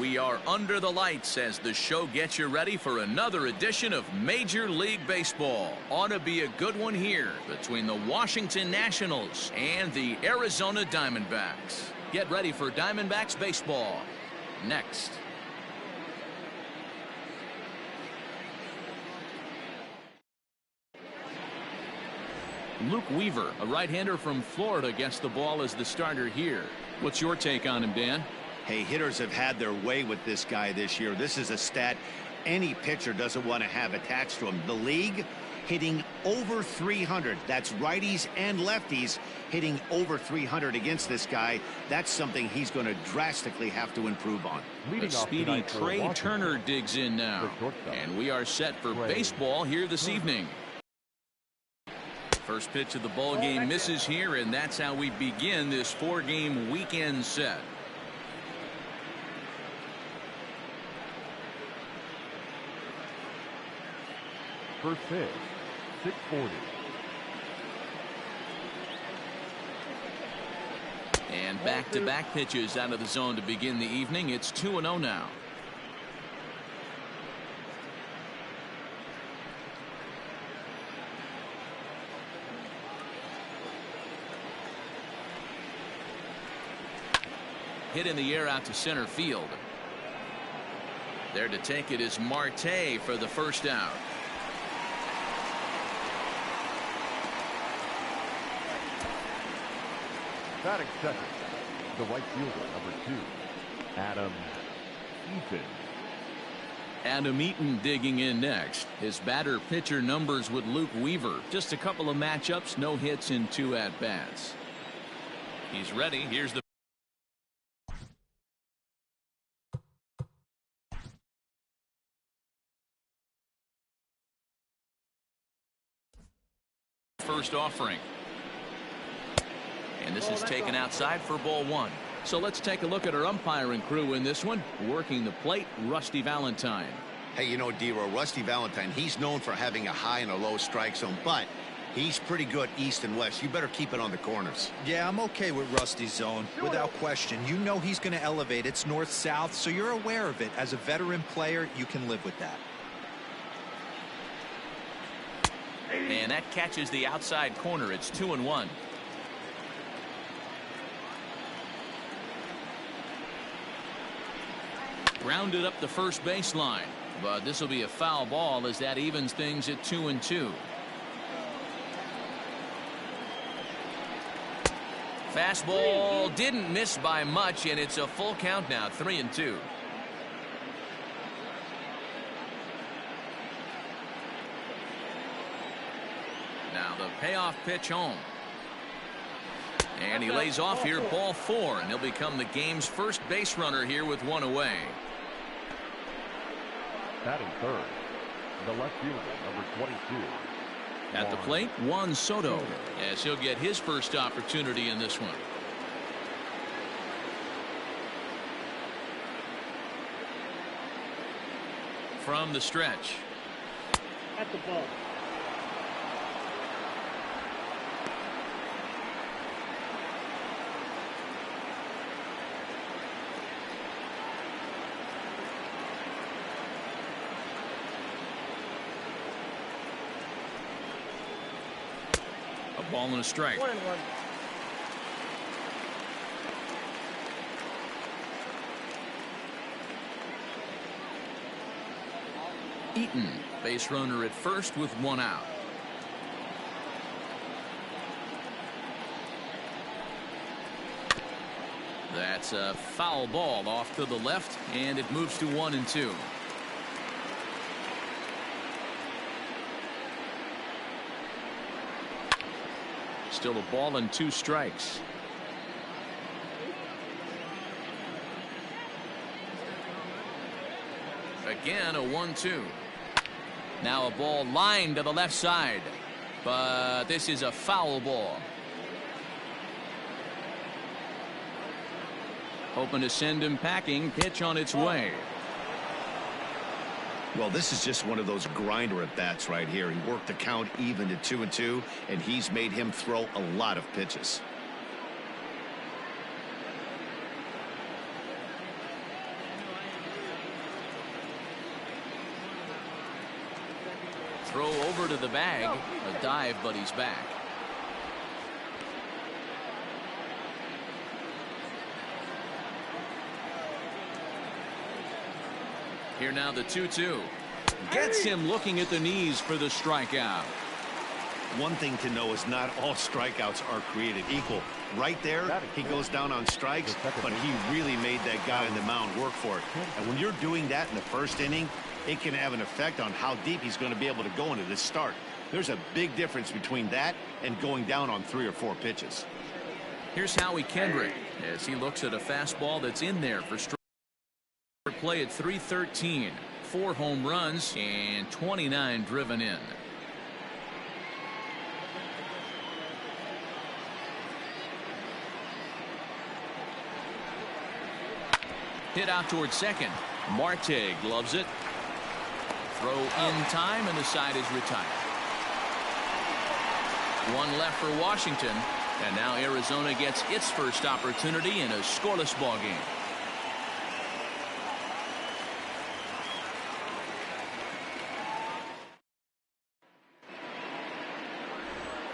We are under the lights as the show gets you ready for another edition of Major League Baseball. Ought to be a good one here between the Washington Nationals and the Arizona Diamondbacks. Get ready for Diamondbacks baseball next. Luke Weaver, a right-hander from Florida, gets the ball as the starter here. What's your take on him, Dan? Hey, hitters have had their way with this guy this year. This is a stat any pitcher doesn't want to have attached to him. The league hitting over 300. That's righties and lefties hitting over 300 against this guy. That's something he's going to drastically have to improve on. A speedy Trey Turner digs in now. And we are set for baseball here this evening. First pitch of the ball game misses here, and that's how we begin this four-game weekend set. First pitch, 640. And back-to-back pitches out of the zone to begin the evening. It's 2-0 now. Hit in the air out to center field. There to take it is Marte for the first out. Batting second, the right fielder, number 2, Adam Eaton. Adam Eaton digging in next. His batter-pitcher numbers with Luke Weaver. Just a couple of matchups, no hits in 2 at-bats. He's ready. Here's the first offering. And this is taken outside for ball 1. So let's take a look at our umpiring crew in this one. Working the plate, Rusty Valentine. Hey, you know, D-Row, Rusty Valentine, he's known for having a high and a low strike zone, but he's pretty good east and west. You better keep it on the corners. Yeah, I'm okay with Rusty's zone, without question. You know he's going to elevate. It's north-south, so you're aware of it. As a veteran player, you can live with that. And that catches the outside corner. It's 2-1. Grounded up the first baseline, but this will be a foul ball as that evens things at 2-2. Fastball didn't miss by much, and it's a full count now, 3-2. Now the payoff pitch home. And he lays off here, ball 4, and he'll become the game's first base runner here with 1 away. Batting third, the left fielder, number 22. At the plate, Juan Soto, as he'll get his first opportunity in this one. From the stretch. At the ball. Ball and a strike. 1-1. Eaton, base runner at first with 1 out. That's a foul ball off to the left, and it moves to 1-2. Still a ball and 2 strikes. Again a 1-2. Now a ball lined to the left side, but this is a foul ball. Hoping to send him packing. Pitch on its way. Well, this is just one of those grinder at bats right here. He worked the count even to 2-2, and he's made him throw a lot of pitches. Throw over to the bag. A dive, but he's back. Here now the 2-2. Gets him looking at the knees for the strikeout. One thing to know is not all strikeouts are created equal. Right there, he goes down on strikes, but he really made that guy on the mound work for it. And when you're doing that in the first inning, it can have an effect on how deep he's going to be able to go into this start. There's a big difference between that and going down on 3 or 4 pitches. Here's Howie Kendrick as he looks at a fastball that's in there for strike. Play at 313, 4 home runs and 29 driven in. Hit out towards second. Marte gloves it. Throw in time, and the side is retired. One left for Washington, and now Arizona gets its first opportunity in a scoreless ball game.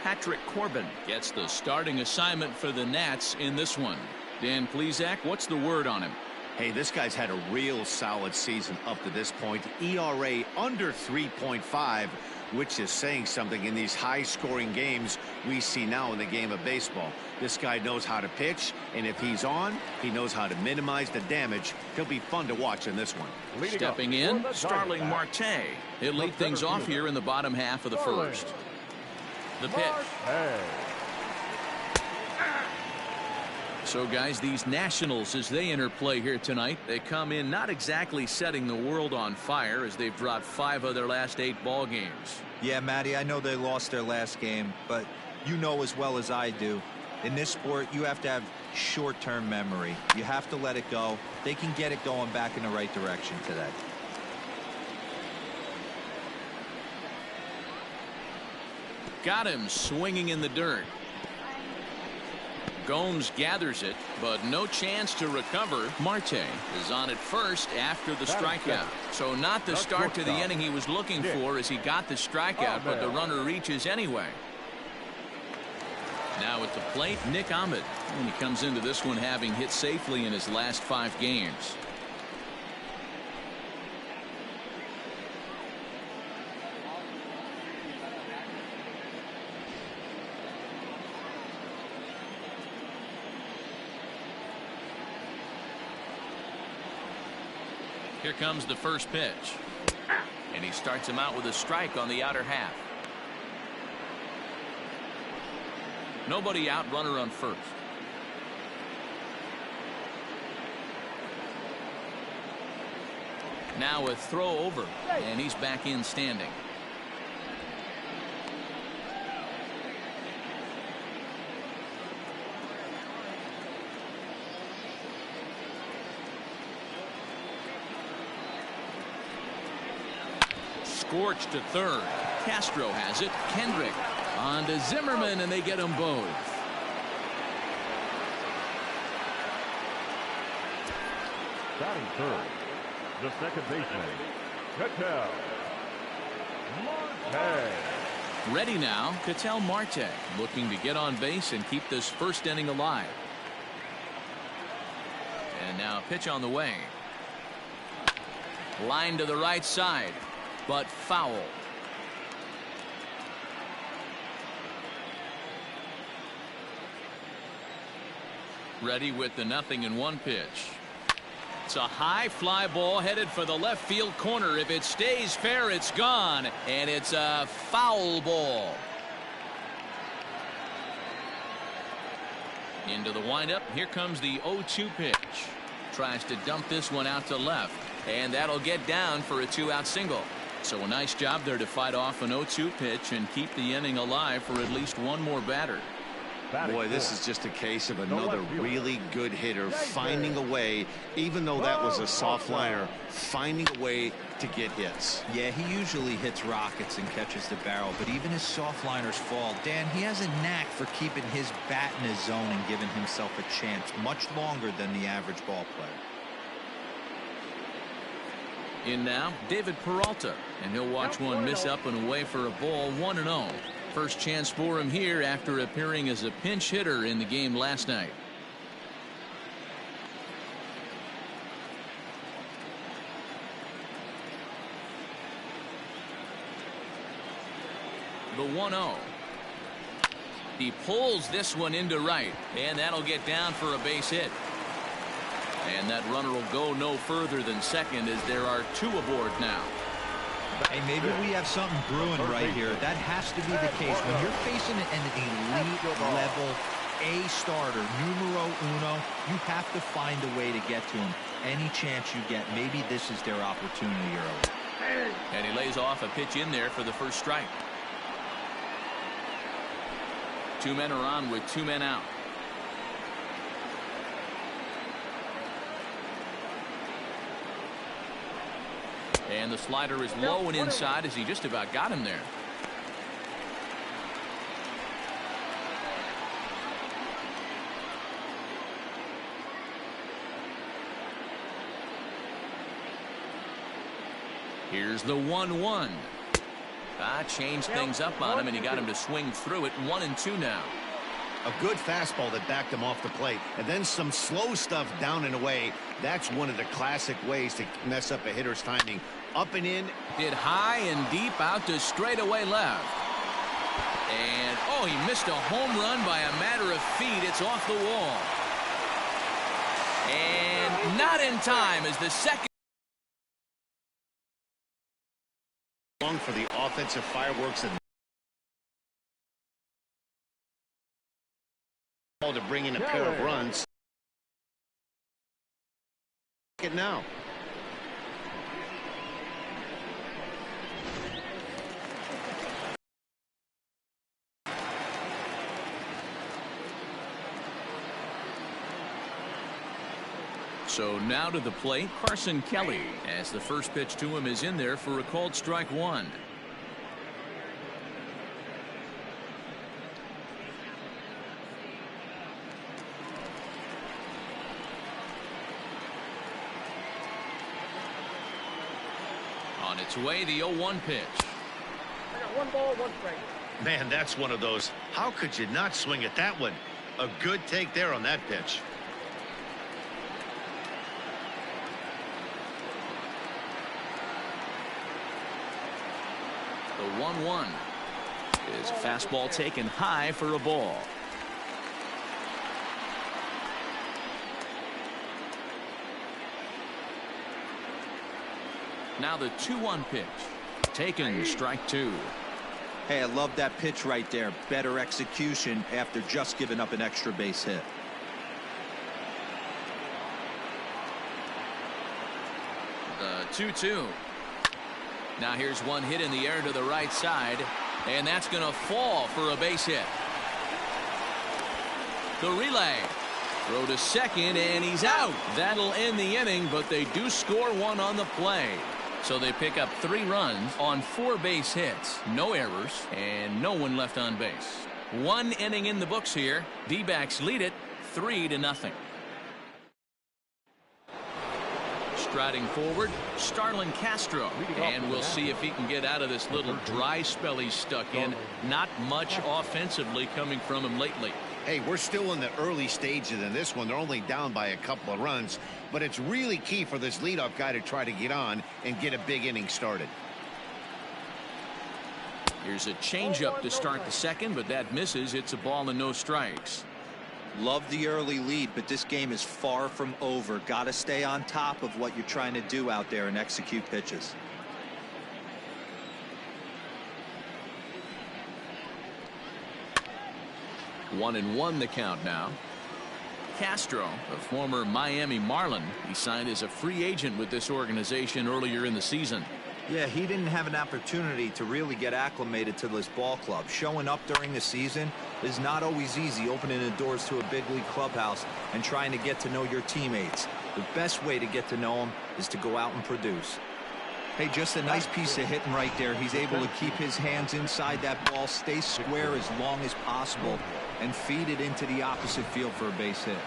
Patrick Corbin gets the starting assignment for the Nats in this one. Dan Plesac, what's the word on him? Hey, this guy's had a real solid season up to this point. ERA under 3.5, which is saying something in these high-scoring games we see now in the game of baseball. This guy knows how to pitch, and if he's on, he knows how to minimize the damage. He'll be fun to watch in this one. Stepping in, Starling Marte. He'll lead things off here in the bottom half of the first. The pitch. So, guys, these Nationals, as they enter play here tonight, they come in not exactly setting the world on fire as they've dropped 5 of their last 8 ball games. Yeah, Matty, I know they lost their last game, but you know as well as I do, in this sport, you have to have short-term memory. You have to let it go. They can get it going back in the right direction today. Got him swinging in the dirt. Gomes gathers it, but no chance to recover. Marte is on at first after the strikeout. So not the start to the inning he was looking for as he got the strikeout, but the runner reaches anyway. Now at the plate, Nick Ahmed. And he comes into this one having hit safely in his last 5 games. Here comes the first pitch. And he starts him out with a strike on the outer half. Nobody out, runner on first. Now a throw over, and he's back in standing. Scorched to third. Castro has it. Kendrick on to Zimmerman, and they get them both. Batting third, the second baseman, Ketel Marte. Ready now, Ketel Marte looking to get on base and keep this first inning alive. And now a pitch on the way. Line to the right side, but foul. Ready with the 0-1 pitch. It's a high fly ball headed for the left field corner. If it stays fair, it's gone, and it's a foul ball. Into the windup. Here comes the 0-2 pitch. Tries to dump this one out to left, and that'll get down for a 2-out single. So a nice job there to fight off an 0-2 pitch and keep the inning alive for at least one more batter. Boy, this is just a case of another really good hitter finding a way, even though that was a soft liner, finding a way to get hits. Yeah, he usually hits rockets and catches the barrel, but even his soft liners fall. Dan, he has a knack for keeping his bat in his zone and giving himself a chance much longer than the average ball player. In now, David Peralta, and he'll watch one miss up and away for a ball, 1-0. First chance for him here after appearing as a pinch hitter in the game last night. The 1-0. He pulls this one into right, and that'll get down for a base hit. And that runner will go no further than second as there are two aboard now. Hey, maybe we have something brewing right here. That has to be the case. When you're facing an elite level A starter, numero uno, you have to find a way to get to him. Any chance you get, maybe this is their opportunity early. And he lays off a pitch in there for the first strike. Two men are on with two men out. And the slider is low and inside as he just about got him there. Here's the 1-1. Changed things up on him, and he got him to swing through it. 1-2 now. A good fastball that backed him off the plate, and then some slow stuff down and away. That's one of the classic ways to mess up a hitter's timing. Up and in. Hit high and deep out to straightaway left. And, oh, he missed a home run by a matter of feet. It's off the wall. And not in time as the second. For the offensive fireworks and to bring in a pair of runs. It now. So now to the plate, Carson Kelly, as the first pitch to him is in there for a called strike one. On its way, the 0-1 pitch. I got 1 ball, 1 strike. Man, that's one of those. How could you not swing at that one? A good take there on that pitch. The 1-1 is fastball taken high for a ball. Now the 2-1 pitch. Taken, strike two. Hey, I love that pitch right there. Better execution after just giving up an extra base hit. The 2-2. Now here's one hit in the air to the right side, and that's going to fall for a base hit. The relay. Throw to second, and he's out. That'll end the inning, but they do score one on the play. So they pick up 3 runs on 4 base hits, no errors, and no one left on base. 1 inning in the books here. D-backs lead it 3-0. Striding forward, Starlin Castro, and we'll see if he can get out of this little dry spell he's stuck in. Not much offensively coming from him lately. Hey, we're still in the early stages in this one. They're only down by a couple of runs, but it's really key for this leadoff guy to try to get on and get a big inning started. Here's a changeup to start the second, but that misses. It's a ball and no strikes. Love the early lead, but this game is far from over. Got to stay on top of what you're trying to do out there and execute pitches. One and one the count now. Castro, a former Miami Marlin, he signed as a free agent with this organization earlier in the season. Yeah, he didn't have an opportunity to really get acclimated to this ball club. Showing up during the season is not always easy, opening the doors to a big league clubhouse and trying to get to know your teammates. The best way to get to know them is to go out and produce. Hey, just a nice piece of hitting right there. He's able to keep his hands inside that ball, stay square as long as possible, and feed it into the opposite field for a base hit.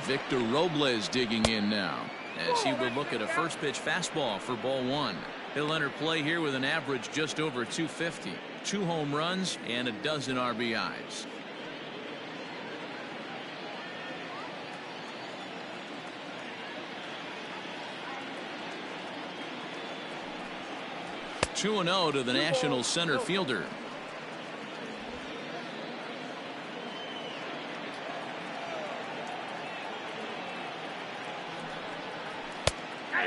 Victor Robles digging in now as he will look at a first pitch fastball for ball one. He'll enter play here with an average just over 250, 2 home runs and a dozen RBIs. Two and 0 to the Nationals center fielder.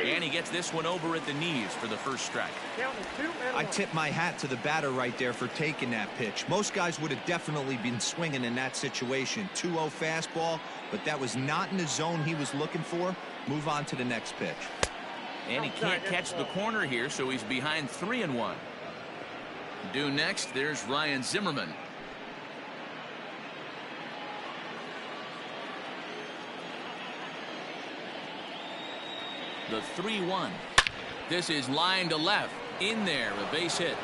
And he gets this one over at the knees for the first strike. I tip my hat to the batter right there for taking that pitch. Most guys would have definitely been swinging in that situation. 2-0 fastball, but that was not in the zone he was looking for. Move on to the next pitch. And he can't catch the corner here, so he's behind 3-1. Due next, there's Ryan Zimmerman. The 3-1. This is line to left. In there, a base hit.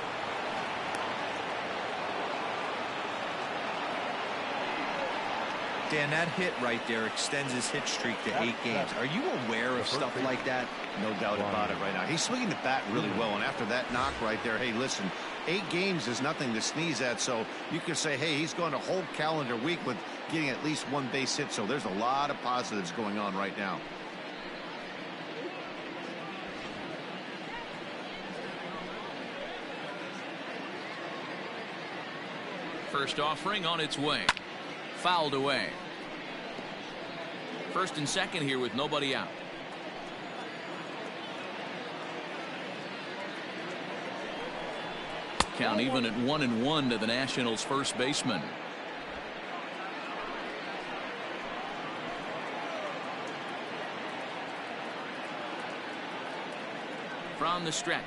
Dan, that hit right there extends his hit streak to 8 games. Are you aware of stuff like that? No doubt about it right now. He's swinging the bat really well, and after that knock right there, hey, listen, 8 games is nothing to sneeze at, so you can say, hey, he's going a whole calendar week with getting at least 1 base hit, so there's a lot of positives going on right now. First offering on its way. Fouled away. First and second here with nobody out. Count even at 1-1 to the Nationals first baseman. From the stretch.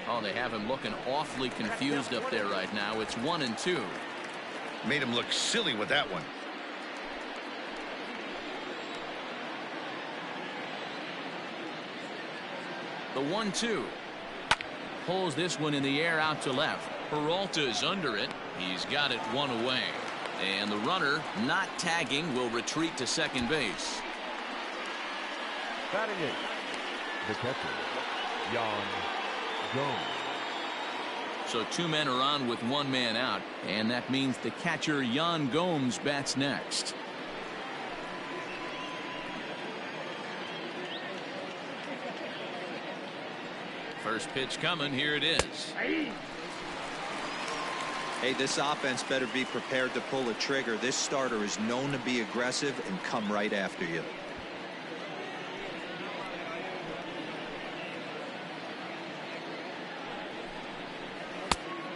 Oh, they have him looking awfully confused up there right now. It's 1-2. Made him look silly with that one. The 1-2. Pulls this one in the air out to left. Peralta's under it. He's got it 1 away. And the runner, not tagging, will retreat to second base. Batting it, the catcher, Yan Gomes. So 2 men are on with 1 man out, and that means the catcher Yan Gomes bats next. First pitch coming. Here it is. Hey, this offense better be prepared to pull a trigger. This starter is known to be aggressive and come right after you.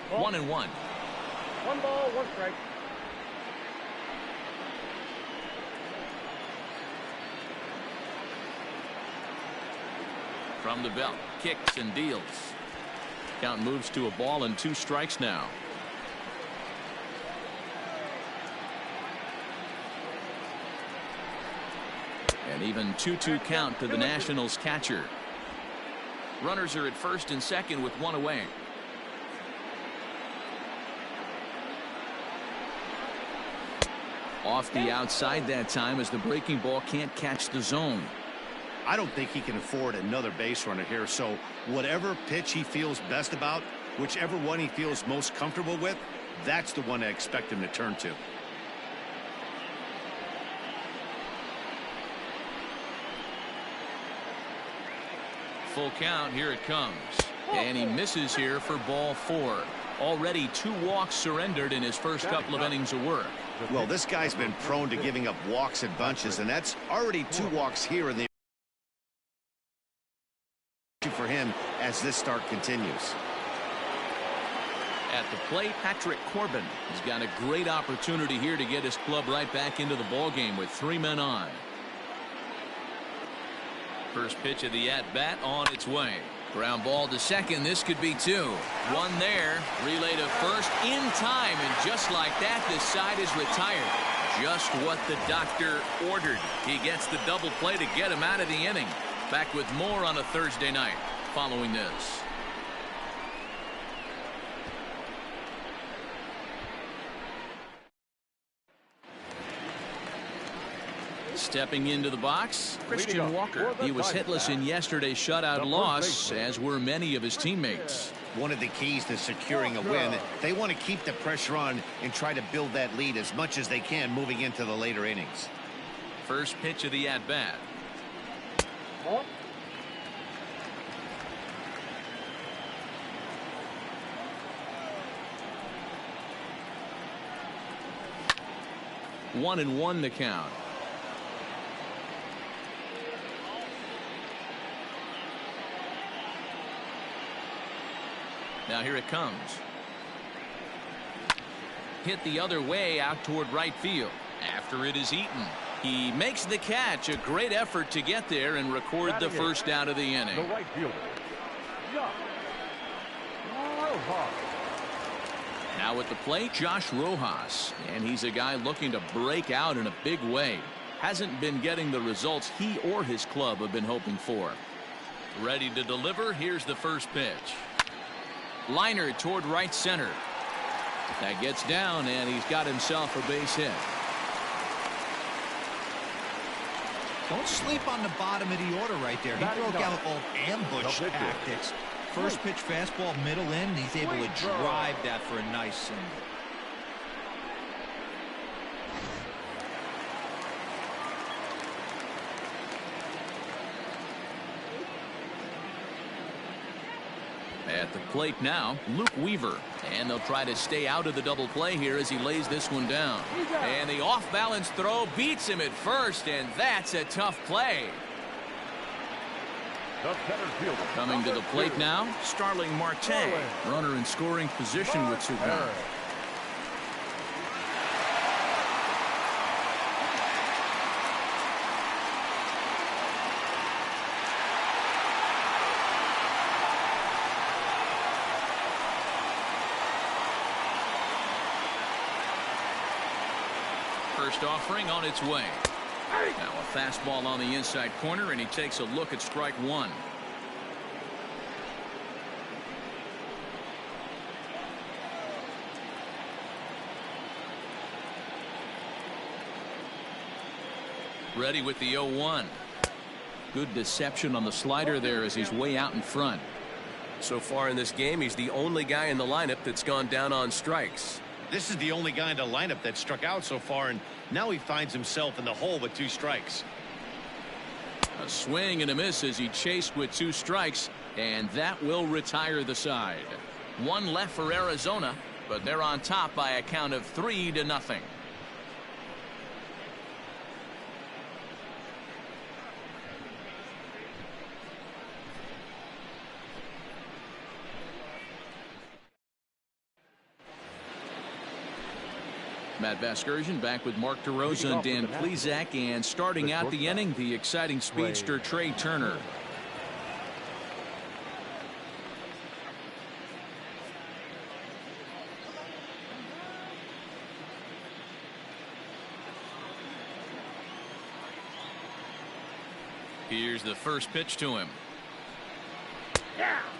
Ball. 1-1. 1 ball, 1 strike. From the belt, kicks and deals. Count moves to a ball and 2 strikes now. And even 2-2 count to the Nationals catcher. Runners are at first and second with 1 away. Off the outside that time as the breaking ball can't catch the zone. I don't think he can afford another base runner here, so whatever pitch he feels best about, whichever one he feels most comfortable with, that's the one I expect him to turn to. Full count. Here it comes. And he misses here for ball 4. Already 2 walks surrendered in his first couple of innings of work. Well, this guy's been prone to giving up walks in bunches, and that's already 2 walks here in the for him as this start continues. At the plate, Patrick Corbin. He's got a great opportunity here to get his club right back into the ballgame with 3 men on. First pitch of the at-bat on its way. Ground ball to second. This could be 2. 1 there. Relay to first in time, and just like that, this side is retired. Just what the doctor ordered. He gets the double play to get him out of the inning. Back with more on a Thursday night following this. Stepping into the box, Christian Walker. He was hitless in yesterday's shutout loss, as were many of his teammates. One of the keys to securing a win, they want to keep the pressure on and try to build that lead as much as they can moving into the later innings. First pitch of the at-bat. One and one to count. Now here it comes. Hit the other way out toward right field. After it is eaten. He makes the catch. A great effort to get there and record the first out of the inning. The right fielder. Now at the plate, Josh Rojas. And he's a guy looking to break out in a big way. Hasn't been getting the results he or his club have been hoping for. Ready to deliver. Here's the first pitch. Liner toward right center. That gets down, and he's got himself a base hit. Don't sleep on the bottom of the order right there. He broke out all ambush tactics. First pitch fastball, middle in. He's able to drive that for a nice single. At the plate now, Luke Weaver. And they'll try to stay out of the double play here as he lays this one down. And the off-balance throw beats him at first, and that's a tough play. Coming to the plate now, Starling Marte. Runner in scoring position with 2 down. First offering on its way. Now a fastball on the inside corner, and he takes a look at strike one. Ready with the 0-1. Good deception on the slider there as he's way out in front. So far in this game, he's the only guy in the lineup that's gone down on strikes. This is the only guy in the lineup that struck out so far, and now he finds himself in the hole with 2 strikes. A swing and a miss as he chased with 2 strikes, and that will retire the side. 1 left for Arizona, but they're on top by a count of 3-0. Matt Vasgersian back with Mark DeRosa and Dan Plesac, and starting out the inning, the exciting speedster Trey Turner. Here's the first pitch to him.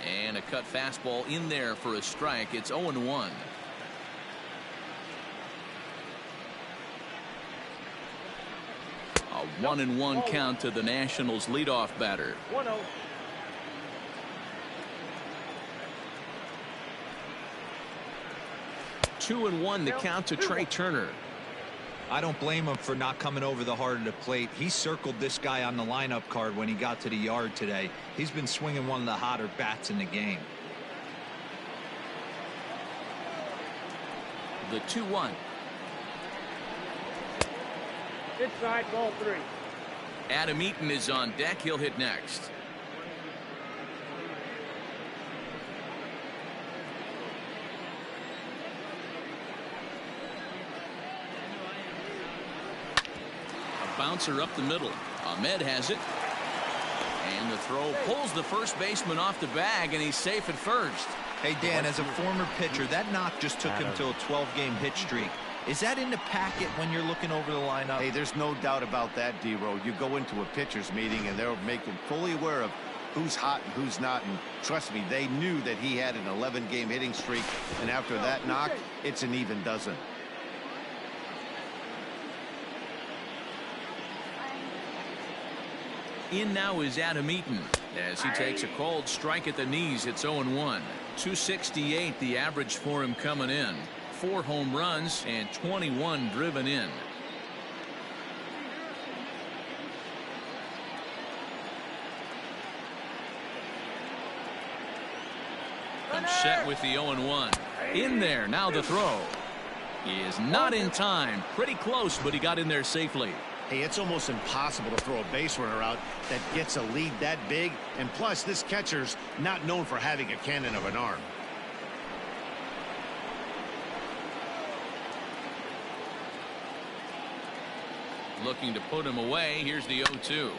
And a cut fastball in there for a strike. It's 0-1. A 1-1 count to the Nationals leadoff batter. 1-0. Two and one the count to Trey Turner. I don't blame him for not coming over the heart of the plate. He circled this guy on the lineup card when he got to the yard today. He's been swinging one of the hotter bats in the game. The 2-1. Inside, ball 3. Adam Eaton is on deck. He'll hit next. A bouncer up the middle. Ahmed has it. And the throw pulls the first baseman off the bag, and he's safe at first. Hey, Dan, as a former pitcher, that knock just took him to a 12-game hit streak. Is that in the packet when you're looking over the lineup? Hey, there's no doubt about that, D-Row. You go into a pitcher's meeting, and they'll make them fully aware of who's hot and who's not. And trust me, they knew that he had an 11-game hitting streak. And after that knock, it's an even dozen. In now is Adam Eaton as he takes a cold strike at the knees. It's 0-1. 268 the average for him coming in. 4 home runs and 21 driven in. Comes set with the 0-1. In there now the throw. He is not in time. Pretty close, but he got in there safely. Hey, it's almost impossible to throw a base runner out that gets a lead that big. And plus, this catcher's not known for having a cannon of an arm. Looking to put him away. Here's the 0-2.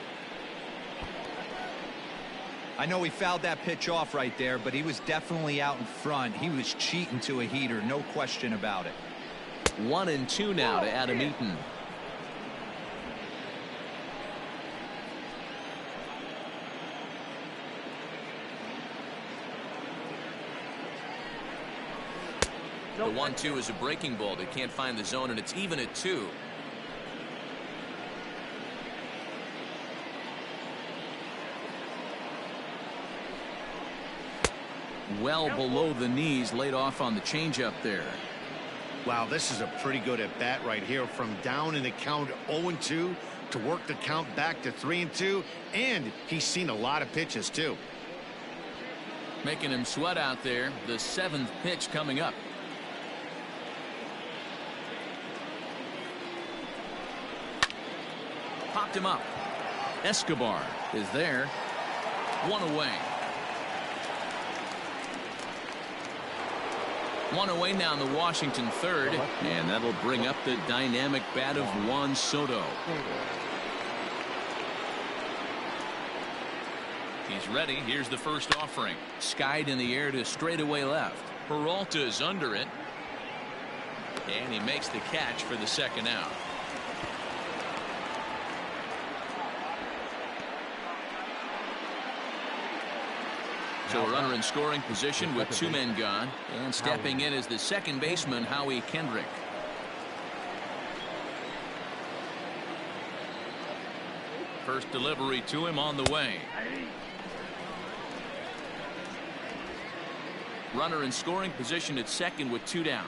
I know he fouled that pitch off right there, but he was definitely out in front. He was cheating to a heater, no question about it. 1-2 now to Adam Eaton. The 1-2 is a breaking ball. They can't find the zone, and it's even at 2. Well below the knees, laid off on the changeup there. Wow, this is a pretty good at bat right here. From down in the count 0-2 to work the count back to 3-2, and he's seen a lot of pitches too. Making him sweat out there. The 7th pitch coming up. Popped him up. Escobar is there. 1 away. 1 away now in the Washington 3rd, and that'll bring up the dynamic bat of Juan Soto. He's ready. Here's the first offering. Skied in the air to straightaway left. Peralta is under it, and he makes the catch for the second out. So a runner in scoring position with 2 men gone, and stepping in is the second baseman Howie Kendrick. First delivery to him on the way. Runner in scoring position at second with 2 down.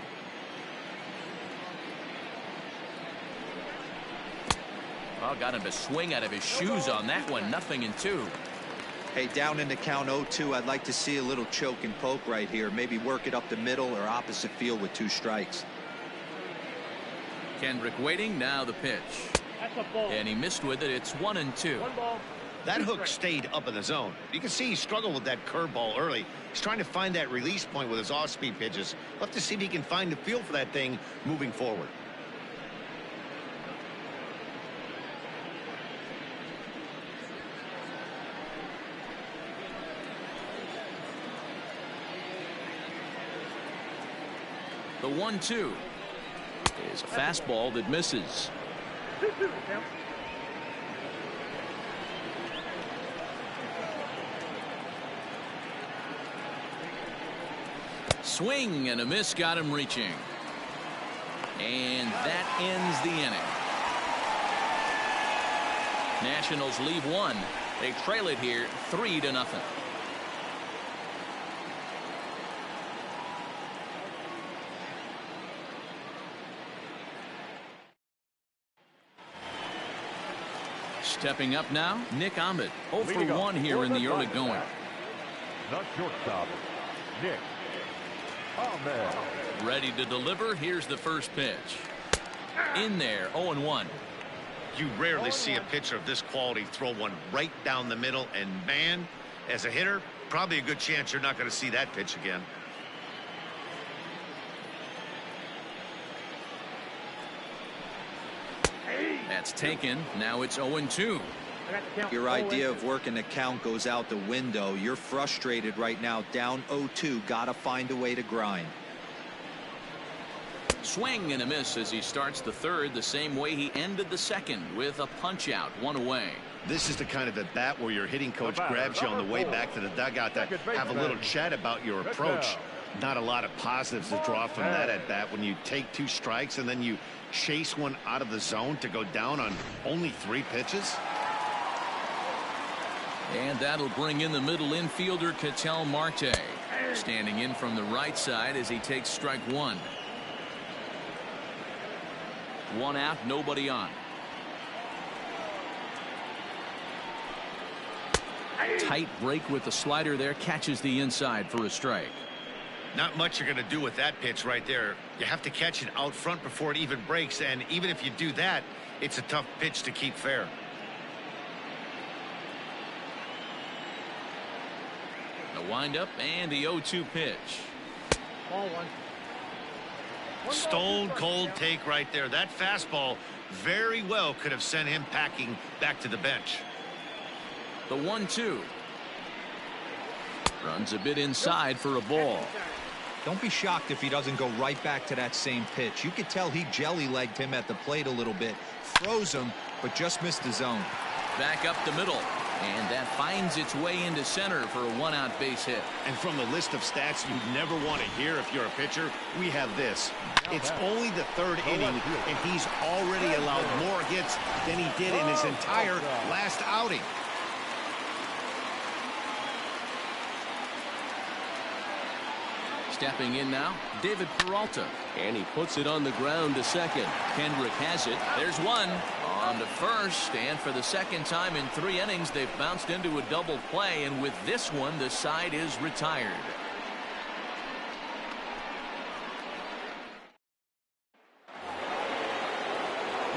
Well, got him to swing out of his shoes on that one. 0-2. Hey, down in the count 0-2, I'd like to see a little choke and poke right here. Maybe work it up the middle or opposite field with 2 strikes. Kendrick waiting. Now the pitch. And he missed with it. It's 1-2. That hook stayed up in the zone. You can see he struggled with that curveball early. He's trying to find that release point with his off-speed pitches. We'll have to see if he can find the feel for that thing moving forward. The 1-2 is a fastball that misses. Swing and a miss, got him reaching. And that ends the inning. Nationals leave 1. They trail it here 3-0. Stepping up now, Nick Ahmed. 0 for 1 here in the early going. The shortstop, Nick Ahmed. Ready to deliver. Here's the first pitch. In there, 0-1. You rarely see a pitcher of this quality throw one right down the middle, and man, as a hitter, probably a good chance you're not going to see that pitch again. That's taken. Now it's 0-2. Your idea of working the count goes out the window. You're frustrated right now, down 0-2. Gotta find a way to grind. Swing and a miss as he starts the 3rd the same way he ended the 2nd with a punch out, 1 away. This is the kind of at bat where your hitting coach grabs you on the way back to the dugout to have a little chat about your approach. Not a lot of positives to draw from that at bat when you take 2 strikes and then you chase one out of the zone to go down on only 3 pitches. And that'll bring in the middle infielder, Ketel Marte. Standing in from the right side as he takes strike one. One out, nobody on. Tight break with the slider there, catches the inside for a strike. Not much you're going to do with that pitch right there. You have to catch it out front before it even breaks, and even if you do that, it's a tough pitch to keep fair. The windup and the 0-2 pitch. Ball one. Stone cold take right there. That fastball very well could have sent him packing back to the bench. The 1-2. Runs a bit inside for a ball. Don't be shocked if he doesn't go right back to that same pitch. You could tell he jelly-legged him at the plate a little bit. Froze him, but just missed the zone. Back up the middle. And that finds its way into center for a one-out base hit. And from the list of stats you never want to hear if you're a pitcher, we have this. It's only the third inning, and he's already allowed more hits than he did in his entire last outing. Stepping in now, David Peralta. And he puts it on the ground to second. Kendrick has it. There's one. On to first, and for the second time in 3 innings, they've bounced into a double play, and with this one, the side is retired.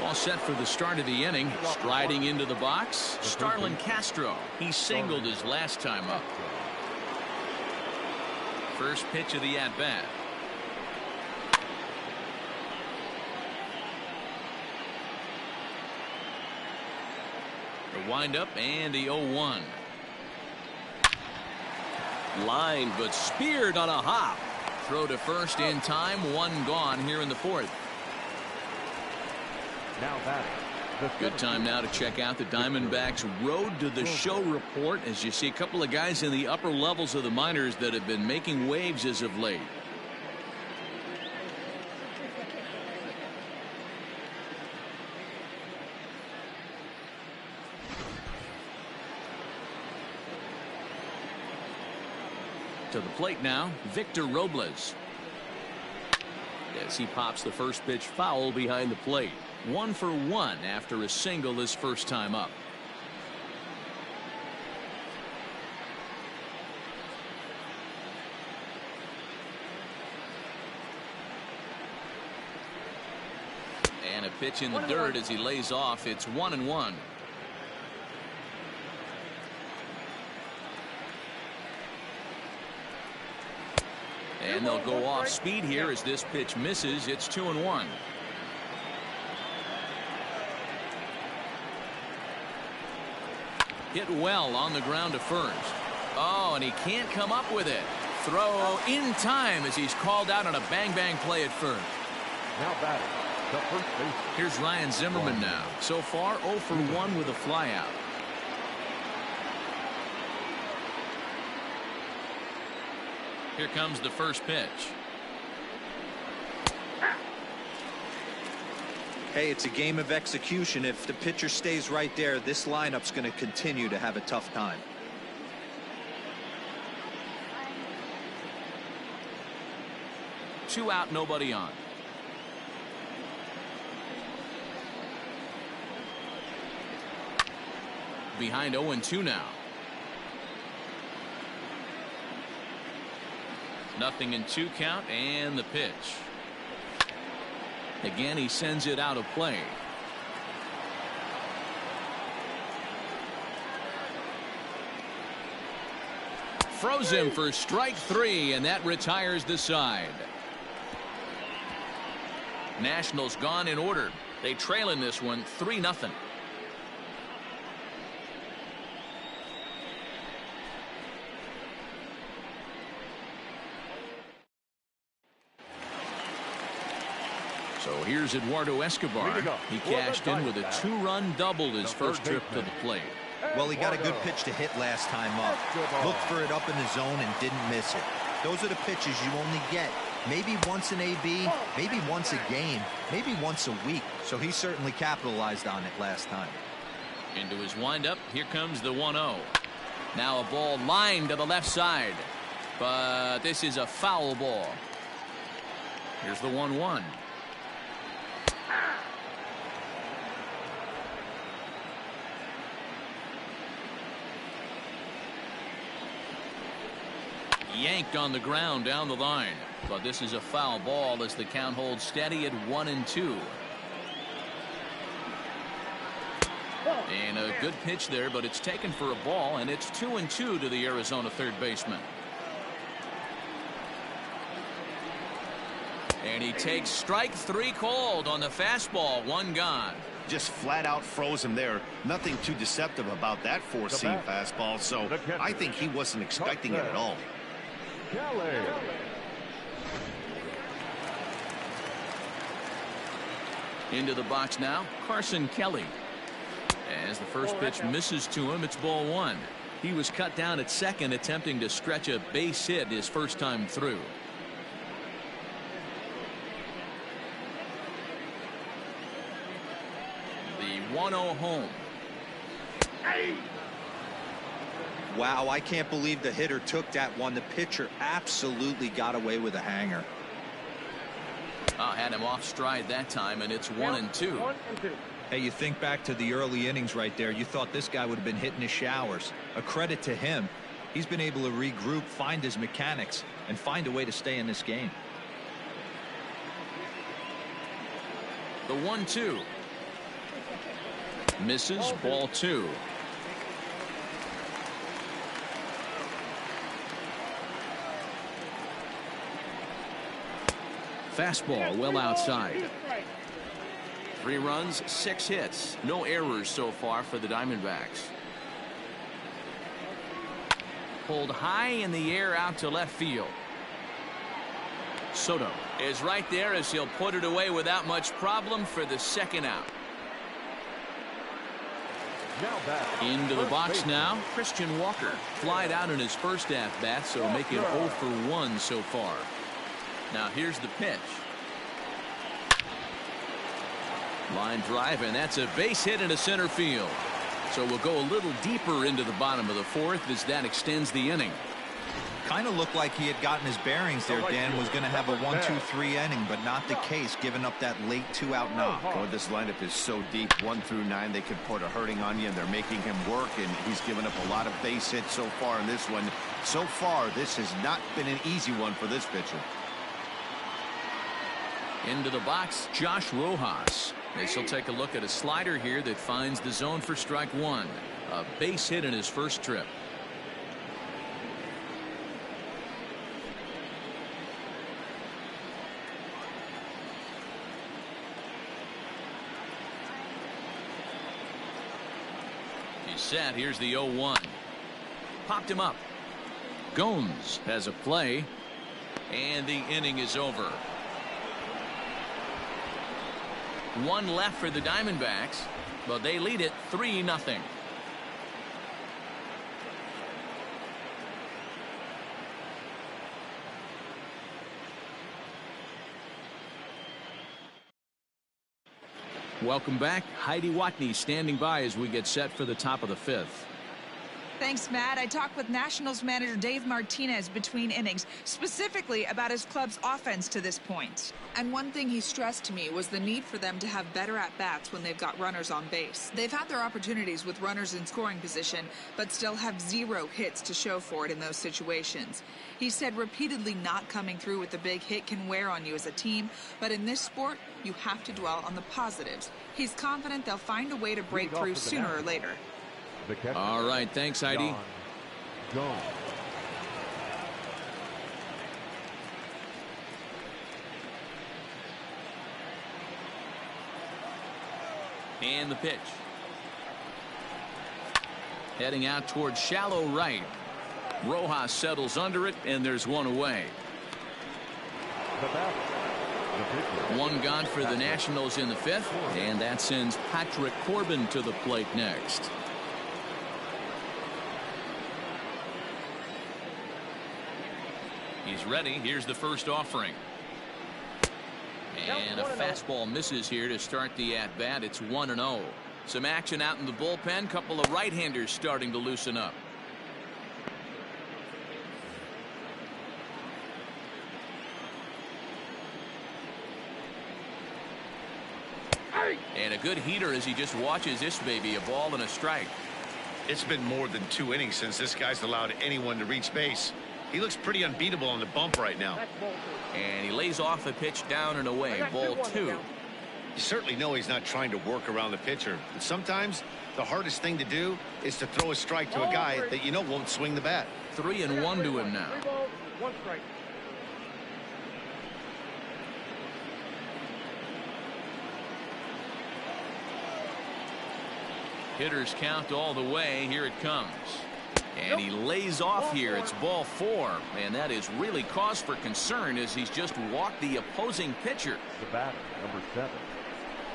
All set for the start of the inning. Striding into the box, Starlin Castro. He singled his last time up. First pitch of the at-bat. The windup and the 0-1. Line, but speared on a hop. Throw to first in time. One gone here in the fourth. Now batting. Good time now to check out the Diamondbacks' Road to the Show report as you see a couple of guys in the upper levels of the minors that have been making waves as of late. To the plate now, Victor Robles. As he pops the first pitch foul behind the plate. 1 for 1 after a single his first time up. And a pitch in the dirt as he lays off. It's 1-1. And they'll go off speed here as this pitch misses. It's 2-1. Hit well on the ground to first. Oh, and he can't come up with it. Throw in time as he's called out on a bang-bang play at first. Now batting. The first base. Here's Ryan Zimmerman now. So far 0 for 1 with a flyout. Here comes the first pitch. Hey, it's a game of execution. If the pitcher stays right there, this lineup's going to continue to have a tough time. Two out, nobody on. Behind 0-2 now. Nothing in 2 count, and the pitch. Again, he sends it out of play. Froze him for strike 3, and that retires the side. Nationals gone in order. They trail in this one 3-0. So here's Eduardo Escobar. He cashed in with a 2-run double his first trip to the plate. Well, he got a good pitch to hit last time up. Looked for it up in the zone and didn't miss it. Those are the pitches you only get maybe once in AB, maybe once a game, maybe once a week. So he certainly capitalized on it last time. Into his windup. Here comes the 1-0. Now a ball lined to the left side, but this is a foul ball. Here's the 1-1. Yanked on the ground down the line, but this is a foul ball as the count holds steady at 1-2. And a good pitch there, but it's taken for a ball, and it's 2-2 to the Arizona third baseman. And he takes strike 3 called on the fastball. 1 gone. Just flat out froze him there. Nothing too deceptive about that 4-seam fastball, so I think he wasn't expecting it at all. Kelly. Into the box now, Carson Kelly. As the first pitch misses to him, it's ball 1. He was cut down at second, attempting to stretch a base hit his first time through. The 1-0 home. Wow, I can't believe the hitter took that one. The pitcher absolutely got away with a hanger. Had him off stride that time, and it's 1-2. 1-2. Hey, you think back to the early innings right there. You thought this guy would have been hitting his showers. A credit to him. He's been able to regroup, find his mechanics, and find a way to stay in this game. The 1-2. Misses, ball 2. Fastball well outside. 3 runs, 6 hits. No errors so far for the Diamondbacks. Pulled high in the air out to left field. Soto is right there as he'll put it away without much problem for the second out. Into the box now, Christian Walker. Flied out in his first at-bat, so making 0 for 1 so far. Now here's the pitch. Line drive, and that's a base hit into center field. So we'll go a little deeper into the bottom of the 4th as that extends the inning. Kind of looked like he had gotten his bearings there, Dan. Was going to have a 1-2-3 inning, but not the case, giving up that late 2-out knock. Oh, this lineup is so deep, 1 through 9. They could put a hurting on you, and they're making him work, and he's given up a lot of base hits so far in this one. So far, this has not been an easy one for this pitcher. Into the box, Josh Rojas. As he'll take a look at a slider here that finds the zone for strike 1. A base hit in his first trip. He's set. Here's the 0-1. Popped him up. Gomes has a play, and the inning is over. 1 left for the Diamondbacks, but they lead it 3-0. Welcome back. Heidi Watney standing by as we get set for the top of the 5th. Thanks, Matt. I talked with Nationals manager Dave Martinez between innings, specifically about his club's offense to this point. And one thing he stressed to me was the need for them to have better at-bats when they've got runners on base. They've had their opportunities with runners in scoring position, but still have 0 hits to show for it in those situations. He said repeatedly not coming through with a big hit can wear on you as a team, but in this sport, you have to dwell on the positives. He's confident they'll find a way to break through sooner or later. All right, thanks, Heidi. And the pitch. Heading out towards shallow right. Rojas settles under it, and there's 1 away. 1 gone for the Nationals in the 5th, and that sends Patrick Corbin to the plate next. He's ready. Here's the first offering. And a fastball misses here to start the at-bat. It's 1-0. Some action out in the bullpen. Couple of right-handers starting to loosen up. And a good heater as he just watches this baby, a ball and a strike. It's been more than 2 innings since this guy's allowed anyone to reach base. He looks pretty unbeatable on the bump right now. And he lays off the pitch down and away. Ball 2. You certainly know he's not trying to work around the pitcher. But sometimes the hardest thing to do is to throw a strike to a guy that you know won't swing the bat. 3-1 to him now. 3 balls, 1 strike. Hitters count all the way. Here it comes. And he lays off here. It's ball 4. And that is really cause for concern as he's just walked the opposing pitcher. The batter, number 7,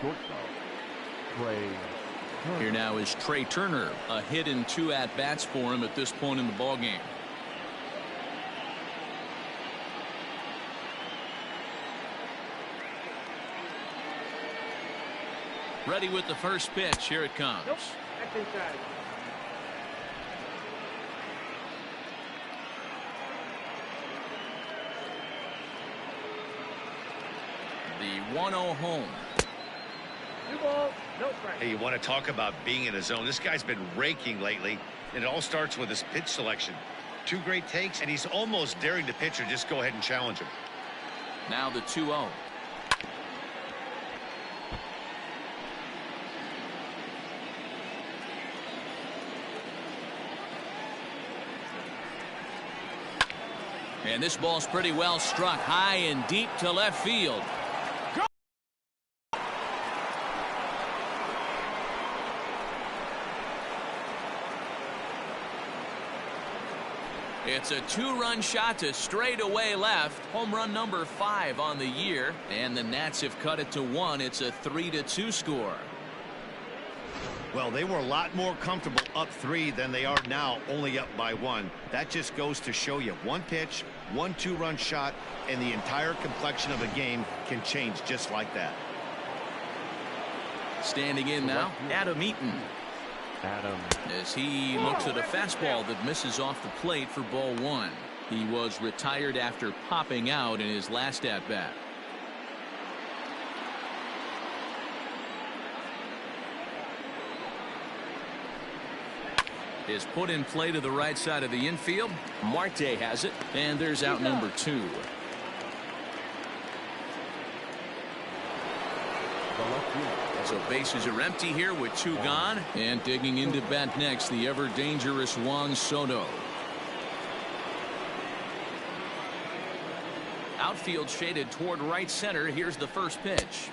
shortstop, Trey Turner. Here now is Trey Turner. A hit and 2 at-bats for him at this point in the ballgame. Ready with the first pitch. Here it comes. Nope, that's inside. The 1-0 home. 2 balls, no strike. Hey, you want to talk about being in a zone? This guy's been raking lately, and it all starts with his pitch selection. 2 great takes, and he's almost daring the pitcher just go ahead and challenge him. Now the 2-0. And this ball's pretty well struck high and deep to left field. It's a 2-run shot to straightaway left. Home run number 5 on the year. And the Nats have cut it to 1. It's a 3-2 score. Well, they were a lot more comfortable up 3 than they are now, only up by 1. That just goes to show you 1 pitch, 1 2-run shot, and the entire complexion of a game can change just like that. Standing in now, Adam Eaton. Adam. As he looks at a fastball that misses off the plate for ball 1. He was retired after popping out in his last at-bat. Is put in play to the right side of the infield. Marte has it, and there's out number 2. So bases are empty here with 2 gone. And digging into bat next, the ever dangerous Juan Soto. Outfield shaded toward right center. Here's the first pitch.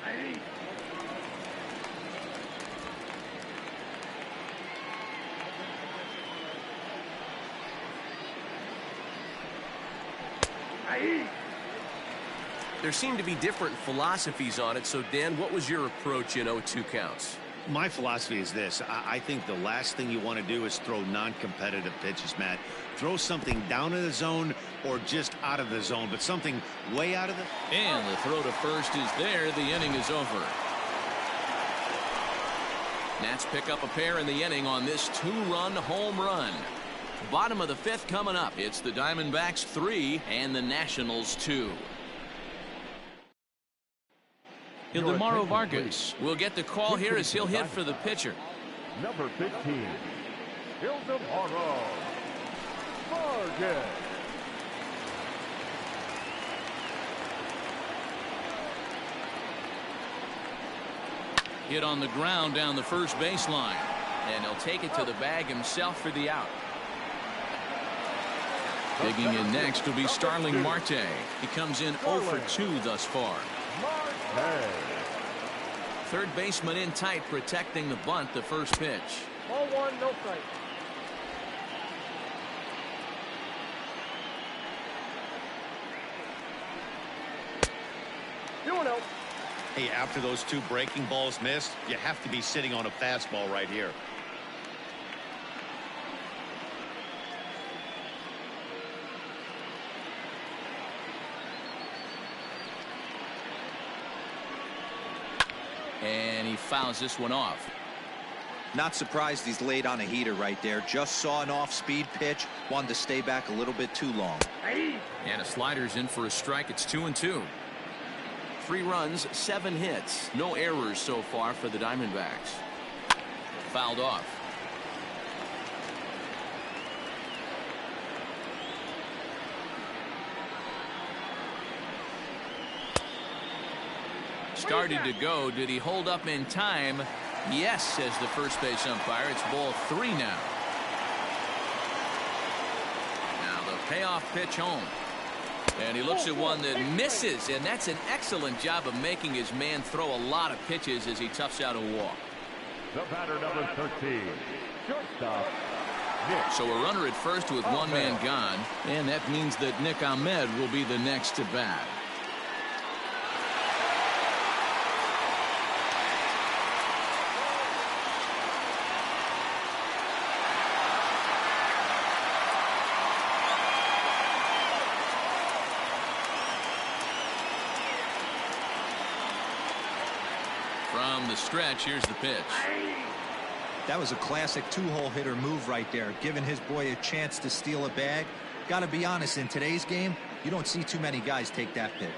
There seem to be different philosophies on it. So, Dan, what was your approach in 0-2 counts? My philosophy is this. I think the last thing you want to do is throw non-competitive pitches, Matt. Throw something down in the zone or just out of the zone, but something way out of the... And the throw to first is there. The inning is over. Nats pick up a pair in the inning on this 2-run home run. Bottom of the 5th coming up. It's the Diamondbacks 3 and the Nationals 2. Ildemaro Vargas will get the call here as he'll hit for the pitcher. Number 15, Ildemaro Vargas. Hit on the ground down the first baseline. And he'll take it to the bag himself for the out. Digging in next will be Starling Marte. He comes in 0 for 2 thus far. Third baseman in tight, protecting the bunt. The first pitch. Ball 1, no strike. Hey, after those 2 breaking balls missed, you have to be sitting on a fastball right here. And he fouls this one off. Not surprised he's laid on a heater right there. Just saw an off-speed pitch. Wanted to stay back a little bit too long. And a slider's in for a strike. It's 2-2. 3 runs, 7 hits. No errors so far for the Diamondbacks. Fouled off. Started to go. Did he hold up in time? Yes, says the first base umpire. It's ball 3 now. Now the payoff pitch home. And he looks at one that misses, and that's an excellent job of making his man throw a lot of pitches as he toughs out a walk. The batter, number 13, shortstop, Nick. So a runner at first with one man gone, and that means that Nick Ahmed will be the next to bat. From the stretch, here's the pitch. That was a classic 2-hole hitter move right there, giving his boy a chance to steal a bag. Got to be honest, in today's game, you don't see too many guys take that pitch.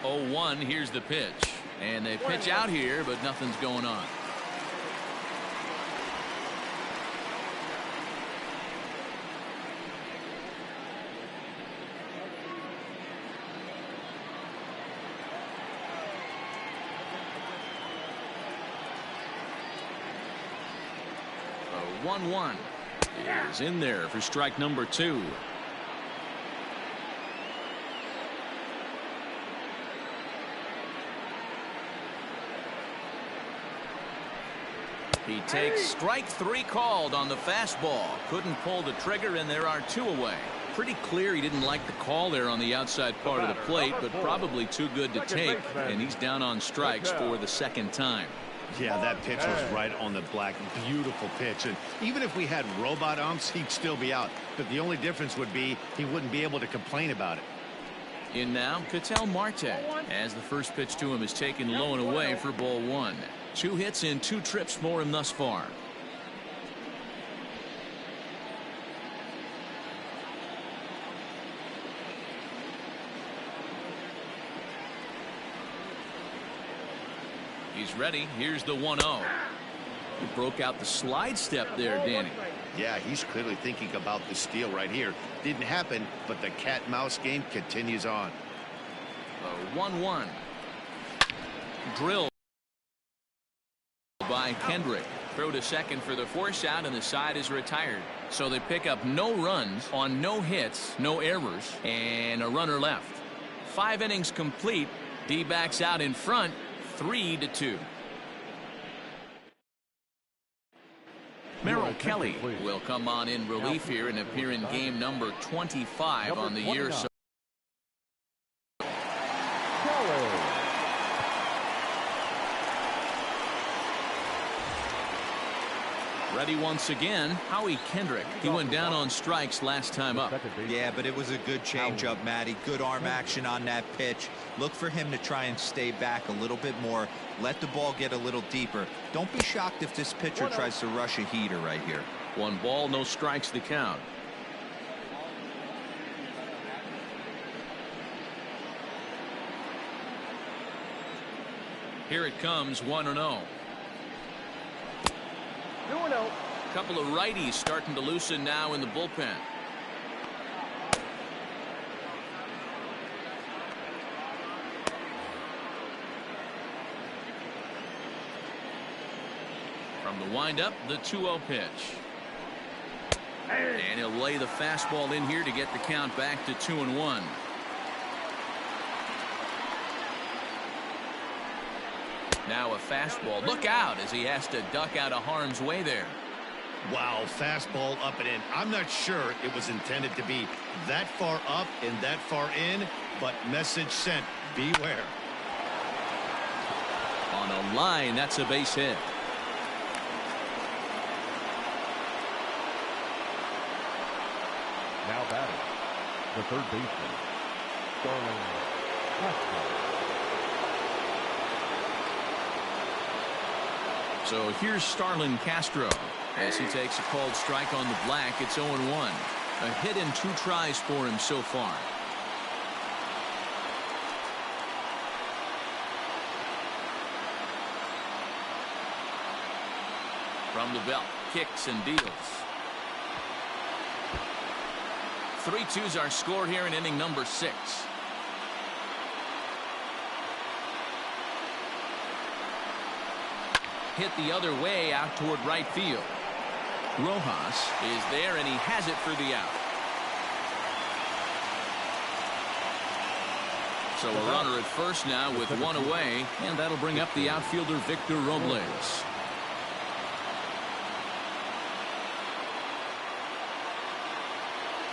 Oh, 1, here's the pitch. And they pitch out here, but nothing's going on. The 1-1 is in there for strike number 2. He takes strike 3 called on the fastball. Couldn't pull the trigger, and there are 2 away. Pretty clear he didn't like the call there on the outside part of the plate, but probably too good to take, and he's down on strikes for the 2nd time. Yeah, that pitch was right on the black. Beautiful pitch. And even if we had robot umps, he'd still be out. But the only difference would be he wouldn't be able to complain about it. In now, Ketel Marte, as the first pitch to him is taken low and away for ball 1. 2 hits in 2 trips for him thus far. He's ready. Here's the 1-0. He broke out the slide step there, Danny. Yeah, he's clearly thinking about the steal right here. Didn't happen, but the cat-mouse game continues on. 1-1. Drill by Kendrick. Throw to second for the force out, and the side is retired. So they pick up no runs on no hits, no errors, and a runner left. 5 innings complete. D-backs out in front, 3-2. Merrill Kelly will come on in relief here and appear in game number 25 on the year. So ready once again, Howie Kendrick. He went down on strikes last time up. Yeah, but it was a good changeup, Matty. Good arm action on that pitch. Look for him to try and stay back a little bit more. Let the ball get a little deeper. Don't be shocked if this pitcher tries to rush a heater right here. 1 ball, no strikes to count. Here it comes, 1-0. A couple of righties starting to loosen now in the bullpen. From the windup, the 2-0 pitch. And he'll lay the fastball in here to get the count back to 2-1. Now a fastball. Look out as he has to duck out of harm's way there. Wow, fastball up and in. I'm not sure it was intended to be that far up and that far in, but message sent. Beware. On a line, that's a base hit. Now batting, the third baseman, Starling Castro. So here's Starlin Castro as he takes a called strike on the black. It's 0-1. A hit in 2 tries for him so far. From the belt, kicks and deals. 3-2's our score here in inning number 6. Hit the other way out toward right field. Rojas is there, and he has it for the out. So a runner at first now with 1 away, and that'll bring up the outfielder Victor Robles.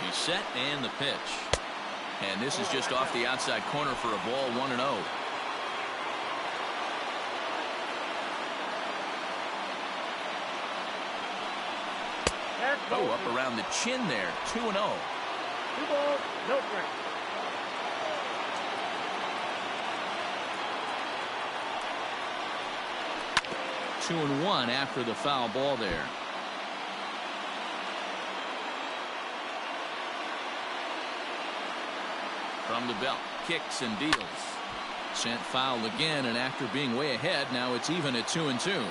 He's set, and the pitch. And this is just off the outside corner for a ball, 1-0. Oh, up around the chin there. 2-0. 2 balls, no strikes. Two and 1 after the foul ball there. From the belt, kicks and deals. Sent foul again, and after being way ahead, now it's even at 2-2.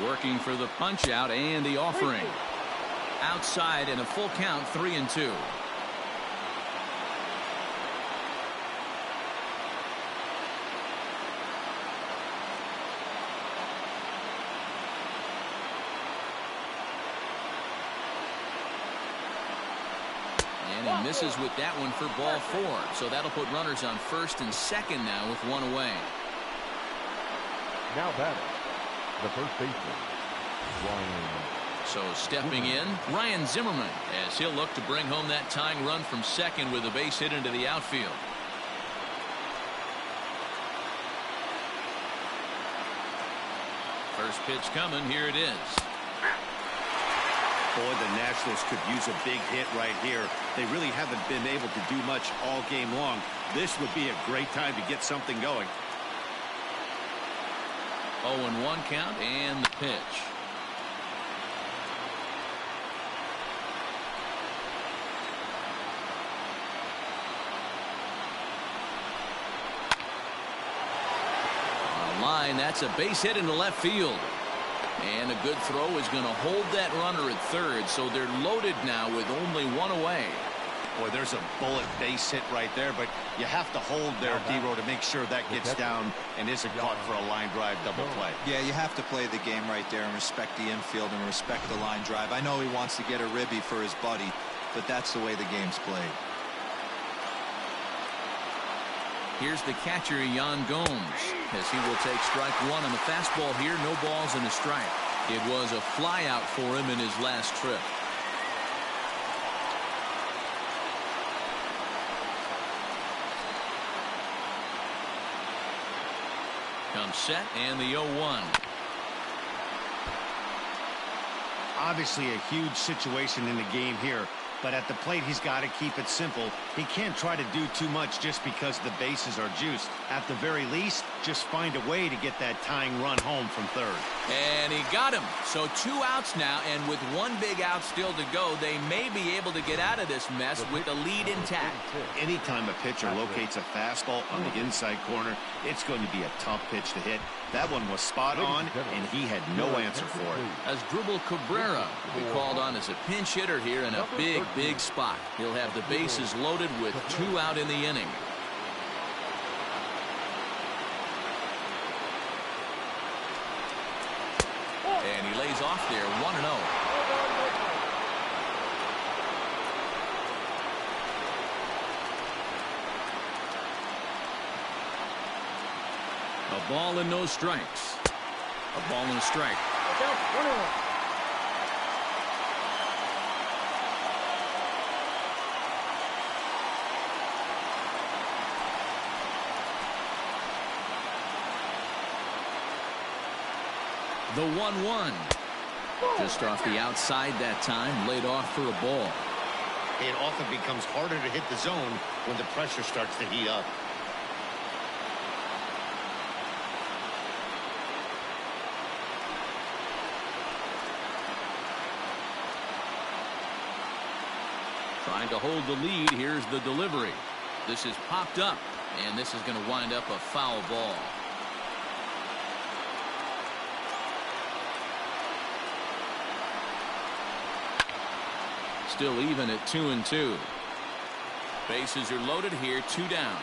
Working for the punch out and the offering. Outside in a full count, 3-2. And he misses with that one for ball 4. So that'll put runners on first and second now with 1 away. Now batting, the first baseman, Ryan. So stepping in, Ryan Zimmerman, as he'll look to bring home that tying run from second with a base hit into the outfield. First pitch coming. Here it is. Boy, the Nationals could use a big hit right here. They really haven't been able to do much all game long. This would be a great time to get something going. 0-1 count and the pitch. On a line, that's a base hit into left field. And a good throw is going to hold that runner at third, so they're loaded now with only 1 away. Boy, there's a bullet base hit right there, but you have to hold there, D-Row, to make sure that gets down and isn't caught for a line drive double play. Yeah, you have to play the game right there and respect the infield and respect the line drive. I know he wants to get a ribby for his buddy, but that's the way the game's played. Here's the catcher, Yan Gomes, as he will take strike 1 on the fastball here. No balls and a strike. It was a fly out for him in his last trip. Comes set, and the 0-1. Obviously a huge situation in the game here, but at the plate he's got to keep it simple. He can't try to do too much just because the bases are juiced. At the very least, just find a way to get that tying run home from third. And he got him. So 2 outs now, and with 1 big out still to go, they may be able to get out of this mess with the lead intact. Anytime a pitcher locates a fastball on the inside corner, it's going to be a tough pitch to hit. That one was spot on, and he had no answer for it. Asdrubal Cabrera will be called on as a pinch hitter here in a big spot. He'll have the bases loaded with 2 out in the inning. And he lays off there, 1-0. A ball and no strikes. A ball and a strike. The 1-1. Just off the outside that time, laid off for a ball. It often becomes harder to hit the zone when the pressure starts to heat up. Trying to hold the lead. Here's the delivery. This is popped up, and this is going to wind up a foul ball. Still even at 2-2. Bases are loaded here, 2 down.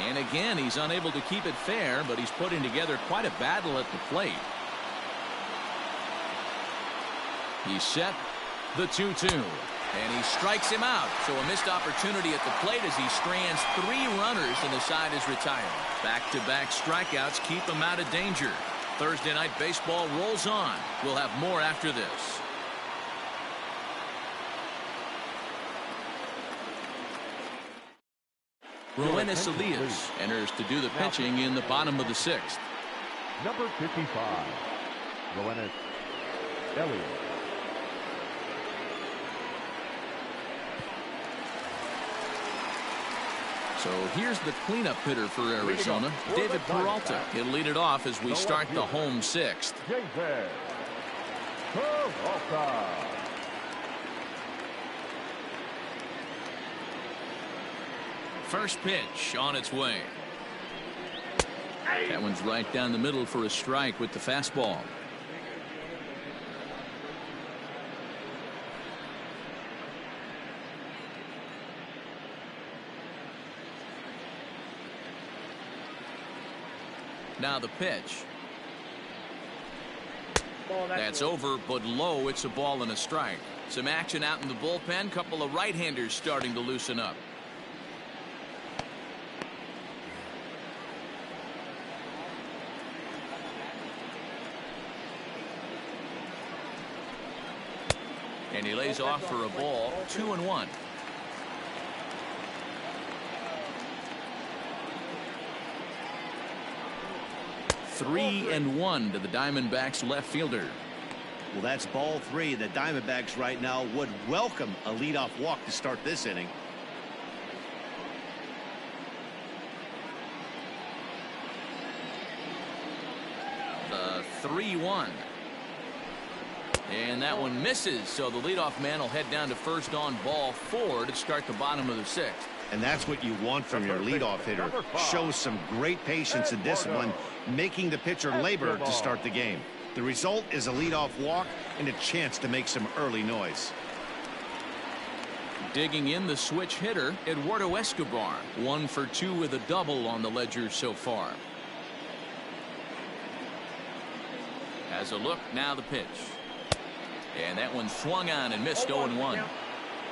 And again, he's unable to keep it fair, but he's putting together quite a battle at the plate. He's set the 2-2. And he strikes him out. So a missed opportunity at the plate as he strands 3 runners and the side is retired. Back-to-back strikeouts keep him out of danger. Thursday Night Baseball rolls on. We'll have more after this. Roenis Elias enters to do the pitching in the bottom of the 6th. Number 55, Roenis Elias. So here's the cleanup hitter for Arizona, David Peralta. He'll lead it off as we start the home 6th. David Peralta. First pitch on its way. That one's right down the middle for a strike with the fastball. Now the pitch. That's over, but low. It's a ball and a strike. Some action out in the bullpen. Couple of right-handers starting to loosen up. And he lays off for a ball. 2-1. Three and 1 to the Diamondbacks left fielder. Well, that's ball 3. The Diamondbacks right now would welcome a leadoff walk to start this inning. The 3-1. And that one misses, so the leadoff man will head down to first on ball 4 to start the bottom of the 6th. And that's what you want from your leadoff hitter. Shows some great patience and discipline, making the pitcher labor to start the game. The result is a leadoff walk and a chance to make some early noise. Digging in the switch hitter, Eduardo Escobar. 1 for 2 with a double on the ledger so far. Has a look, now the pitch. And that one swung on and missed. 0-1.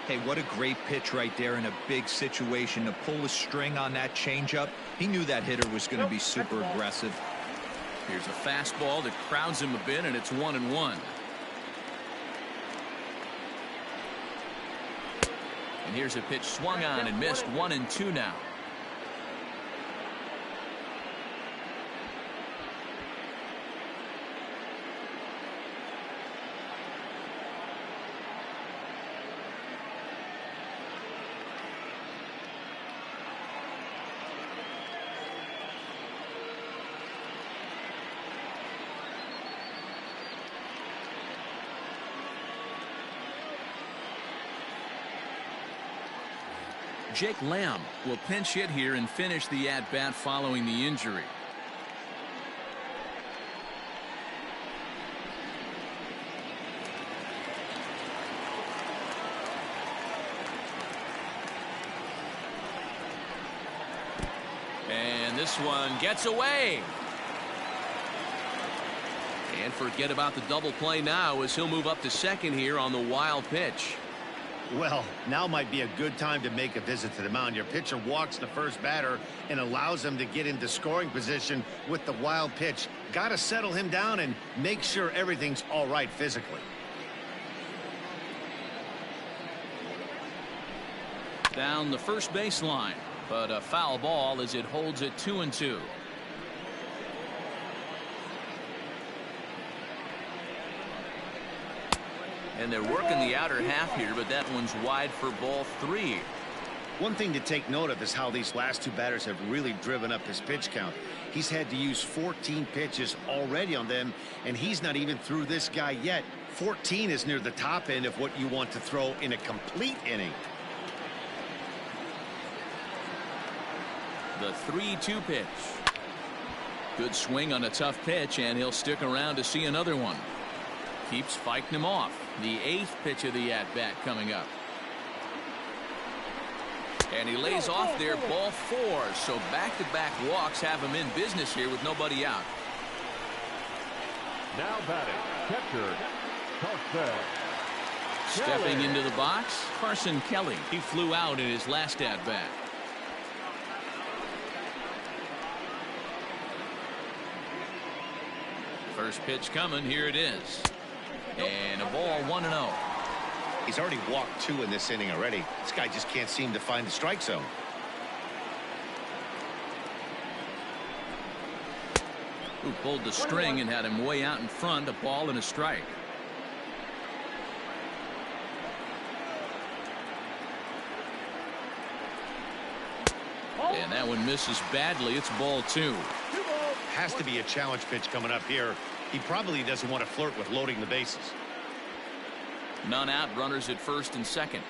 Hey, what a great pitch right there in a big situation to pull a string on that changeup. He knew that hitter was going to be super aggressive. Here's a fastball that crowds him a bit, and it's 1-1. And here's a pitch swung on and missed. 1-2 now. Jake Lamb will pinch hit here and finish the at-bat following the injury. And this one gets away. And forget about the double play now as he'll move up to second here on the wild pitch. Well, now might be a good time to make a visit to the mound. Your pitcher walks the first batter and allows him to get into scoring position with the wild pitch. Got to settle him down and make sure everything's all right physically. Down the first baseline, but a foul ball as it holds it 2-2. And they're working the outer half here, but that one's wide for ball 3. One thing to take note of is how these last two batters have really driven up his pitch count. He's had to use 14 pitches already on them, and he's not even through this guy yet. 14 is near the top end of what you want to throw in a complete inning. The 3-2 pitch. Good swing on a tough pitch, and he'll stick around to see another one. Keeps fighting him off. The 8th pitch of the at-bat coming up. And he lays off there, ball 4. So back-to-back walks have him in business here with nobody out. Now batting, catcher, Corbin. Stepping into the box, Carson Kelly. He flew out in his last at-bat. First pitch coming. Here it is. And a ball 1-0. He's already walked 2 in this inning already. This guy just can't seem to find the strike zone. Who pulled the string and had him way out in front. A ball and a strike. And that one misses badly. It's ball 2. Has to be a challenge pitch coming up here. He probably doesn't want to flirt with loading the bases. None out, runners at first and second.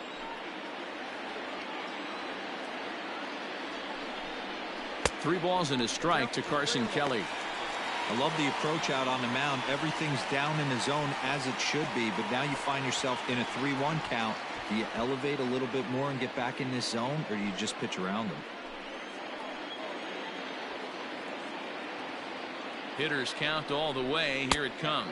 Three balls and a strike to Carson Kelly. I love the approach out on the mound. Everything's down in the zone as it should be, but now you find yourself in a 3-1 count. Do you elevate a little bit more and get back in this zone, or do you just pitch around them? Hitters count all the way. Here it comes.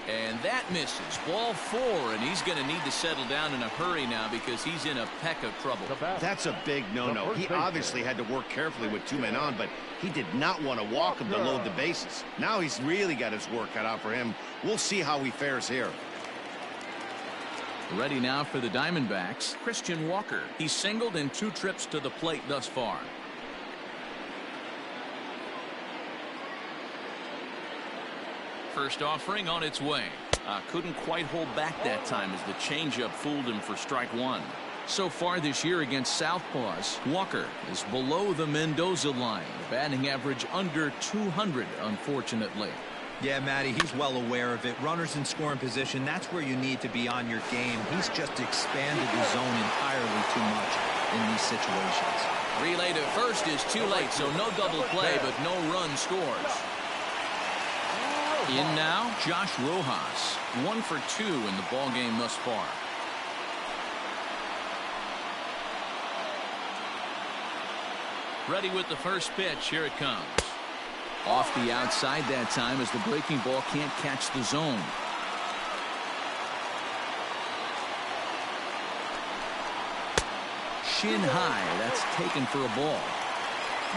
And that misses. Ball 4, and he's going to need to settle down in a hurry now because he's in a peck of trouble. That's a big no-no. He obviously had to work carefully with 2 men on, but he did not want to walk him to load the bases. Now he's really got his work cut out for him. We'll see how he fares here. Ready now for the Diamondbacks, Christian Walker. He's singled in 2 trips to the plate thus far. First offering on its way. Couldn't quite hold back that time as the changeup fooled him for strike 1. So far this year against Southpaws, Walker is below the Mendoza line. Batting average under 200, unfortunately. Yeah, Matty, he's well aware of it. Runners in scoring position, that's where you need to be on your game. He's just expanded the zone entirely too much in these situations. Relay to first is too late, so no double play, but no run scores. In now, Josh Rojas. 1 for 2 in the ballgame thus far. Ready with the first pitch. Here it comes. Off the outside that time as the breaking ball can't catch the zone. Shin high. That's taken for a ball.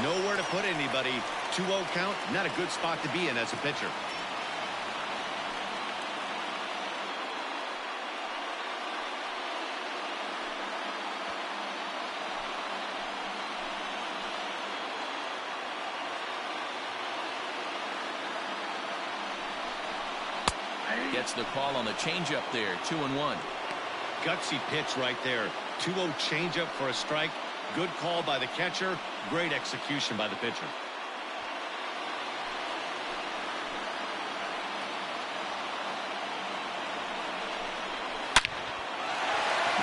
Nowhere to put anybody. 2-0 count. Not a good spot to be in as a pitcher. Gets the call on the changeup there. 2-1. Gutsy pitch right there. 2-0 changeup for a strike. Good call by the catcher. Great execution by the pitcher.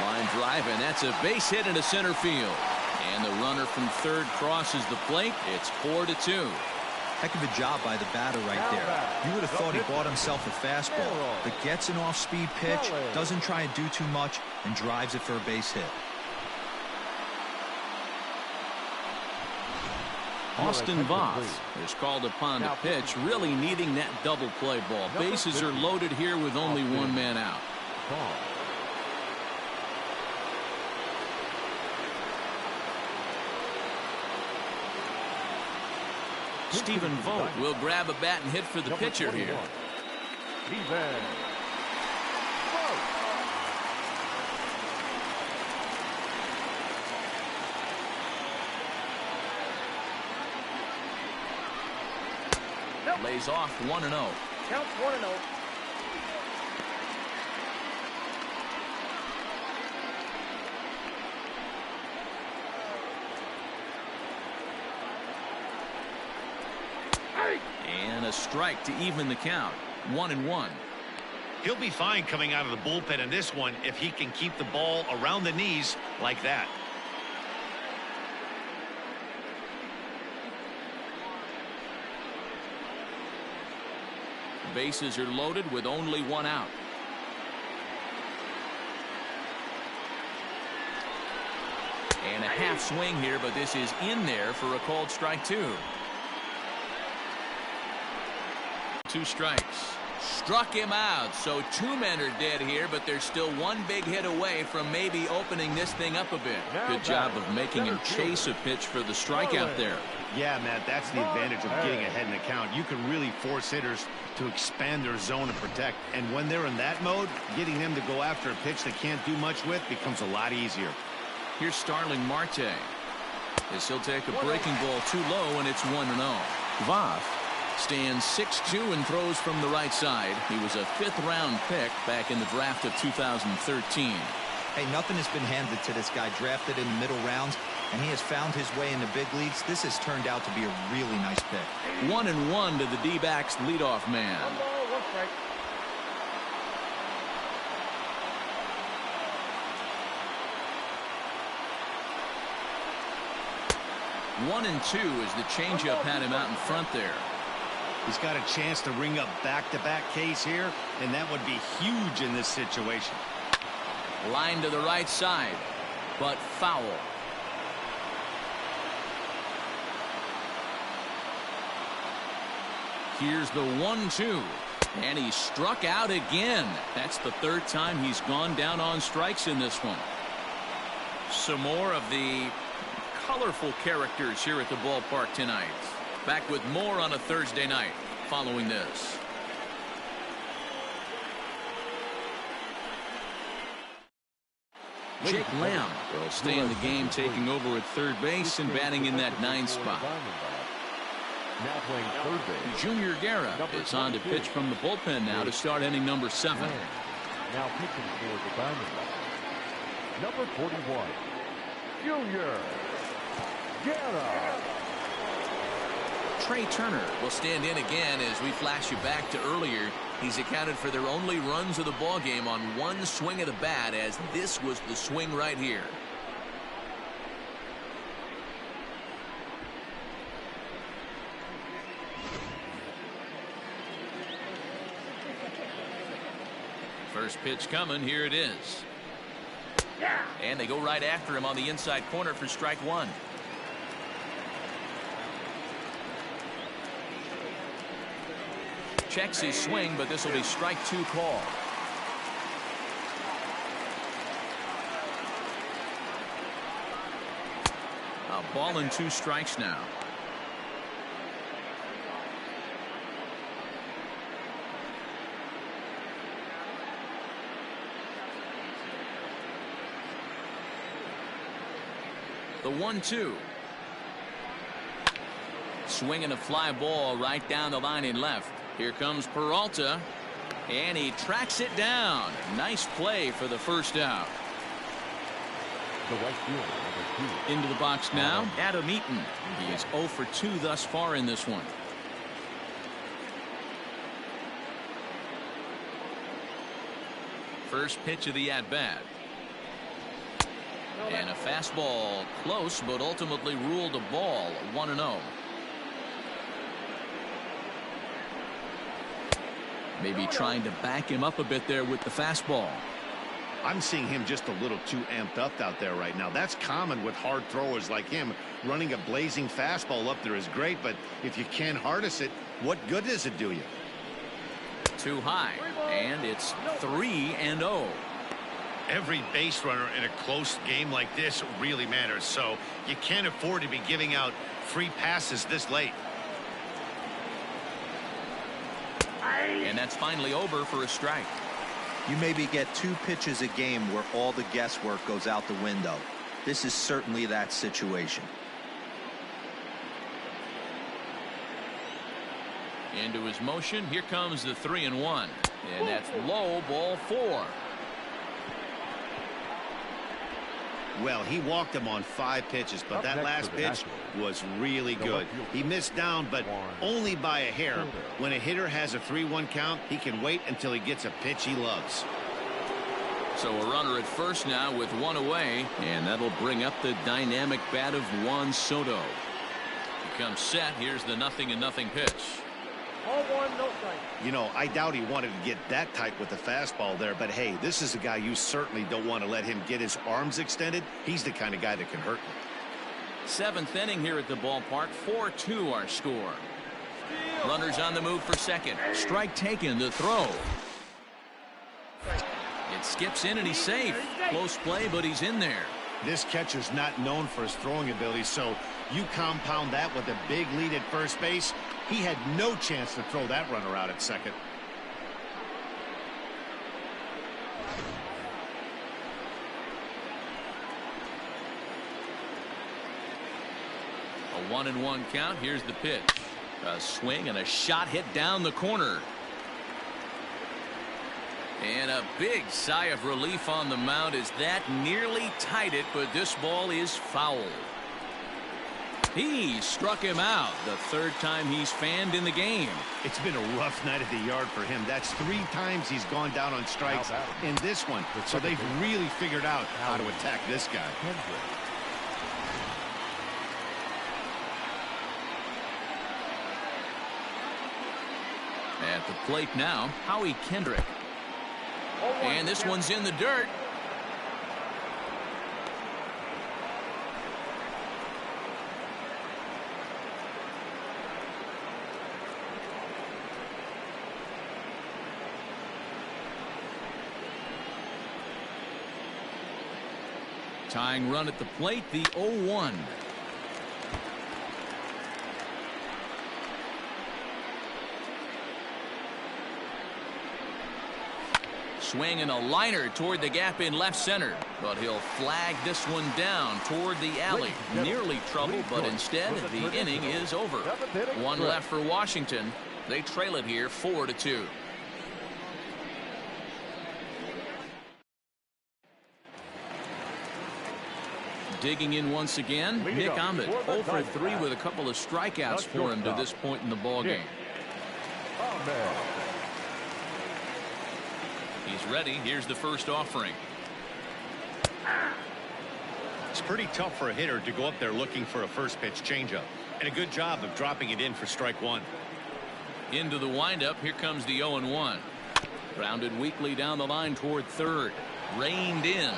Line drive, and that's a base hit into center field. And the runner from third crosses the plate. It's 4-2. Heck of a job by the batter right there. You would have thought he bought himself a fastball, but gets an off-speed pitch, doesn't try and do too much, and drives it for a base hit. Austin Voth is called upon to pitch, really needing that double play ball. Bases are loaded here with only 1 man out. Stephen Vogt will grab a bat and hit for the pitcher here. Lays off 1-0. Counts 1-0. And a strike to even the count. 1-1. He'll be fine coming out of the bullpen in this one if he can keep the ball around the knees like that. Bases are loaded with only one out. And a half swing here, but this is in there for a called strike two. 2 strikes. Struck him out, so 2 men are dead here, but there's still 1 big hit away from maybe opening this thing up a bit. Good job of making him chase a pitch for the strikeout there. Yeah, Matt, that's the advantage of getting ahead in the count. You can really force hitters to expand their zone and protect. And when they're in that mode, getting them to go after a pitch they can't do much with becomes a lot easier. Here's Starling Marte. As he'll take a breaking ball too low, and it's 1-0. Voth stands 6'2" and throws from the right side. He was a 5th-round pick back in the draft of 2013. Hey, nothing has been handed to this guy. Drafted in the middle rounds, and he has found his way in the big leagues. This has turned out to be a really nice pick. 1-1 to the D-backs leadoff man. 1 ball, 1 strike. One and 2 as the changeup had him out in front there. He's got a chance to ring up back-to-back Ks here, and that would be huge in this situation. Line to the right side, but foul. Here's the 1-2, and he struck out again. That's the 3rd time he's gone down on strikes in this one. Some more of the colorful characters here at the ballpark tonight. Back with more on a Thursday night following this. Jake Lamb will stay in the game, taking over at third base and batting in that 9 spot. Now playing third base. Junior Guerra is on to pitch from the bullpen now to start inning number 7. Now pitching for the Diamondbacks, number 41, Junior Guerra. Trey Turner will stand in again as we flash you back to earlier. He's accounted for their only runs of the ball game on 1 swing of the bat, as this was the swing right here. First pitch coming. Here it is. And they go right after him on the inside corner for strike 1. Checks his swing, but this will be strike 2 call. A ball and 2 strikes now. The 1-2. Swinging a fly ball right down the line in left. Here comes Peralta, and he tracks it down. Nice play for the first out. The right fielder, number 2. Into the box now, Adam Eaton. He is 0 for 2 thus far in this one. First pitch of the at-bat. And a fastball close, but ultimately ruled a ball. 1-0. Maybe trying to back him up a bit there with the fastball. I'm seeing him just a little too amped up out there right now. That's common with hard throwers like him. Running a blazing fastball up there is great, but if you can't harness it, what good does it do you? Too high, and it's 3-0. Every base runner in a close game like this really matters, so you can't afford to be giving out free passes this late. And that's finally over for a strike. You maybe get 2 pitches a game where all the guesswork goes out the window. This is certainly that situation. Into his motion. Here comes the 3-1. And that's low, ball 4. Well, he walked him on 5 pitches, but that last pitch was really good. He missed down, but only by a hair. When a hitter has a 3-1 count, he can wait until he gets a pitch he loves. So a runner at first now with 1 away, and that'll bring up the dynamic bat of Juan Soto. He comes set. Here's the 0-0 pitch. 0-1, no strike. You know, I doubt he wanted to get that tight with the fastball there, but hey, this is a guy you certainly don't want to let him get his arms extended. He's the kind of guy that can hurt you. 7th inning here at the ballpark. 4-2 our score. Runners on the move for second. Strike taken. The throw. It skips in and he's safe. Close play, but he's in there. This catcher's not known for his throwing ability, so you compound that with a big lead at first base. He had no chance to throw that runner out at second. A 1-1 count. Here's the pitch. A swing and a shot hit down the corner. And a big sigh of relief on the mound as that nearly tied it, but this ball is foul. He struck him out, the 3rd time he's fanned in the game. It's been a rough night at the yard for him. That's 3 times he's gone down on strikes in this one. So they've really figured out how to attack this guy. At the plate now, Howie Kendrick. And this one's in the dirt. Tying run at the plate, the 0-1. Swing and a liner toward the gap in left center, but he'll flag this one down toward the alley. Nearly trouble, but instead the inning is over. 1 left for Washington. They trail it here 4-2. Digging in once again, Nick Ahmed, 0 for 3 with a couple of strikeouts for him to this point in the ballgame. He's ready. Here's the first offering. It's pretty tough for a hitter to go up there looking for a first pitch changeup, and a good job of dropping it in for strike 1. Into the windup. Here comes the 0-1. Grounded weakly down the line toward third. Reined in.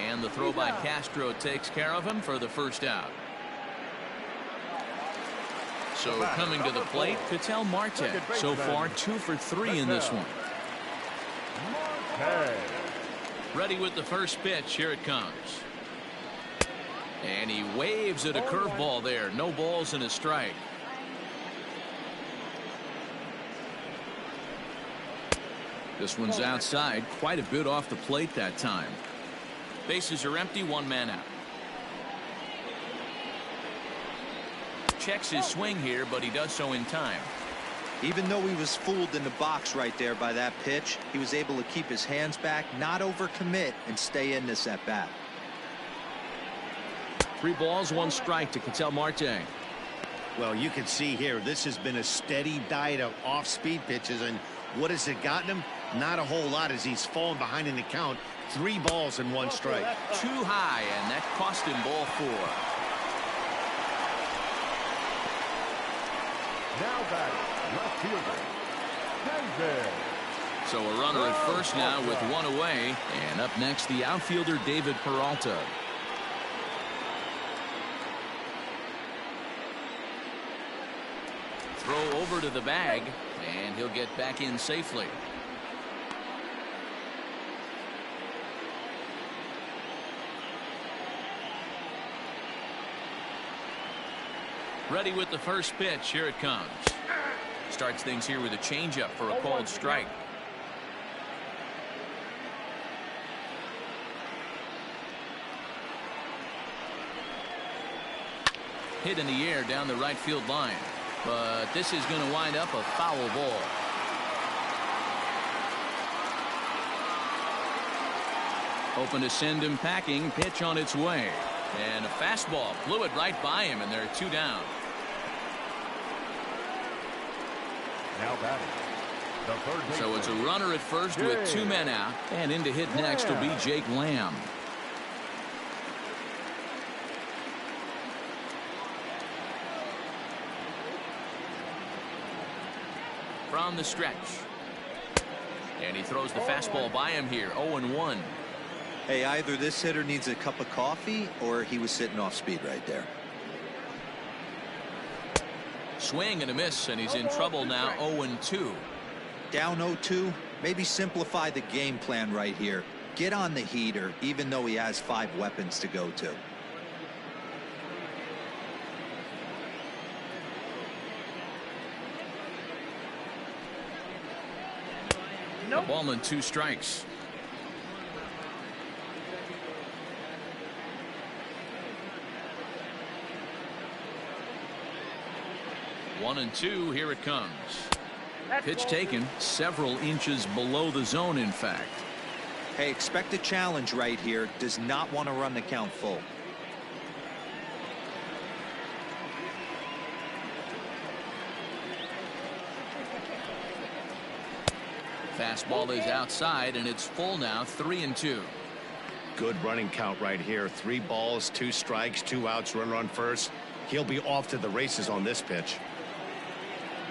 And the throw by Castro takes care of him for the first out. So coming to the plate, Ketel Marte. So far 2 for 3 in this one. Ready with the first pitch. Here it comes. And he waves at a curveball there. No balls and a strike. This one's outside. Quite a bit off the plate that time. Bases are empty. 1 man out. Checks his swing here, but he does so in time. Even though he was fooled in the box right there by that pitch, he was able to keep his hands back, not overcommit, and stay in this at bat. 3 balls, 1 strike to Ketel Marte. Well, you can see here, this has been a steady diet of off-speed pitches, and what has it gotten him? Not a whole lot as he's fallen behind in the count. 3 balls and 1 strike. Too high, and that cost him ball 4. Now batting, left fielder, David. So a runner at first now with 1 away, and up next the outfielder David Peralta. Throw over to the bag, and he'll get back in safely. Ready with the first pitch. Here it comes. Starts things here with a changeup for a called strike. Hit in the air down the right field line. But this is going to wind up a foul ball. Open to send him packing. Pitch on its way. And a fastball blew it right by him, and they're 2 down. Now batting. The third baseman. So it's a runner at first with 2 men out. And in to hit next will be Jake Lamb. From the stretch. And he throws the fastball by him here. 0-1. Hey, either this hitter needs a cup of coffee or he was sitting off speed right there. Swing and a miss, and he's in trouble now. 0-2. Down 0-2. Maybe simplify the game plan right here. Get on the heater, even though he has 5 weapons to go to. A ball and 2 strikes. One and 2. Here it comes. Pitch taken several inches below the zone, in fact. Hey, expect a challenge right here. Does not want to run the count full. Fastball is outside, and it's full now. 3-2. Good running count right here. 3 balls, 2 strikes, 2 outs, runner on first. He'll be off to the races on this pitch.